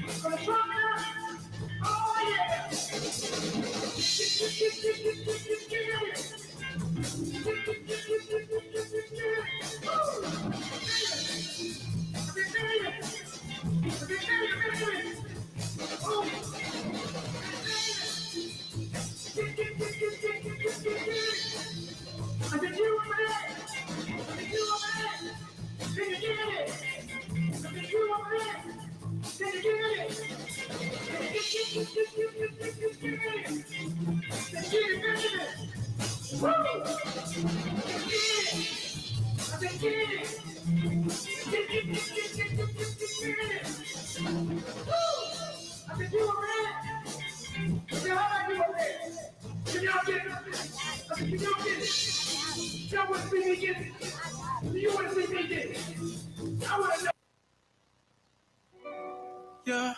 We got a song. Oh, yeah. Yeah,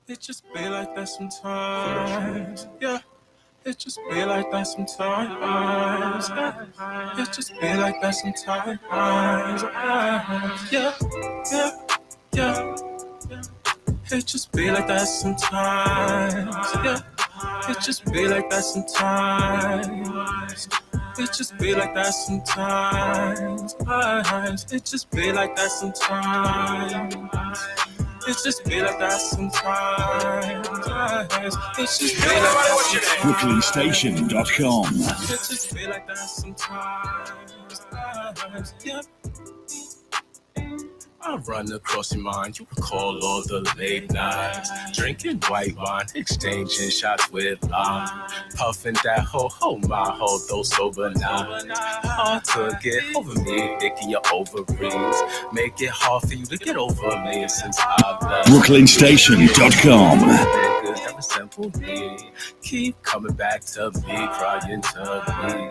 it just be like that sometimes. Yeah, it just be like that sometimes. Yeah, it just be like that sometimes. Yeah, yeah, yeah. It just be like that sometimes. Yeah, it just be like that sometimes. It just be like that sometimes. It just be like that sometimes. It just be like that sometimes. It just be like that sometimes. BrooklynStation.com. It just be like that sometimes. Yeah. I run across your mind, you recall all the late nights, drinking white wine, exchanging shots with lime, puffing that ho, my whole though sober now. Hard to get over me, licking your ovaries, make it hard for you to get over me since I left. BrooklynStation.com. Never simple me, keep coming back to me, crying to me.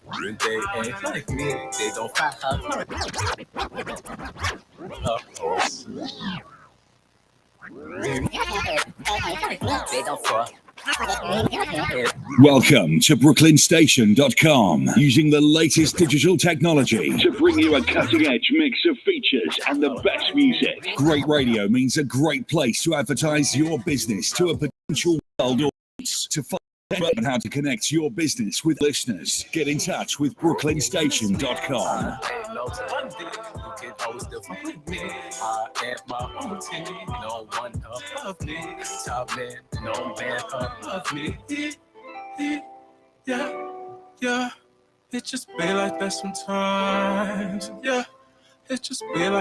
When they ain't like me, they don't fight her. They don't fuck. Welcome to BrooklynStation.com, using the latest digital technology to bring you a cutting-edge mix of features and the best music. Great radio means a great place to advertise your business to a potential world audience. To find out how to connect your business with listeners, get in touch with BrooklynStation.com. Always still with me. I am my own team. No one above me. Top man, no man above me. Yeah, yeah. It just be like that sometimes. Yeah, it just be like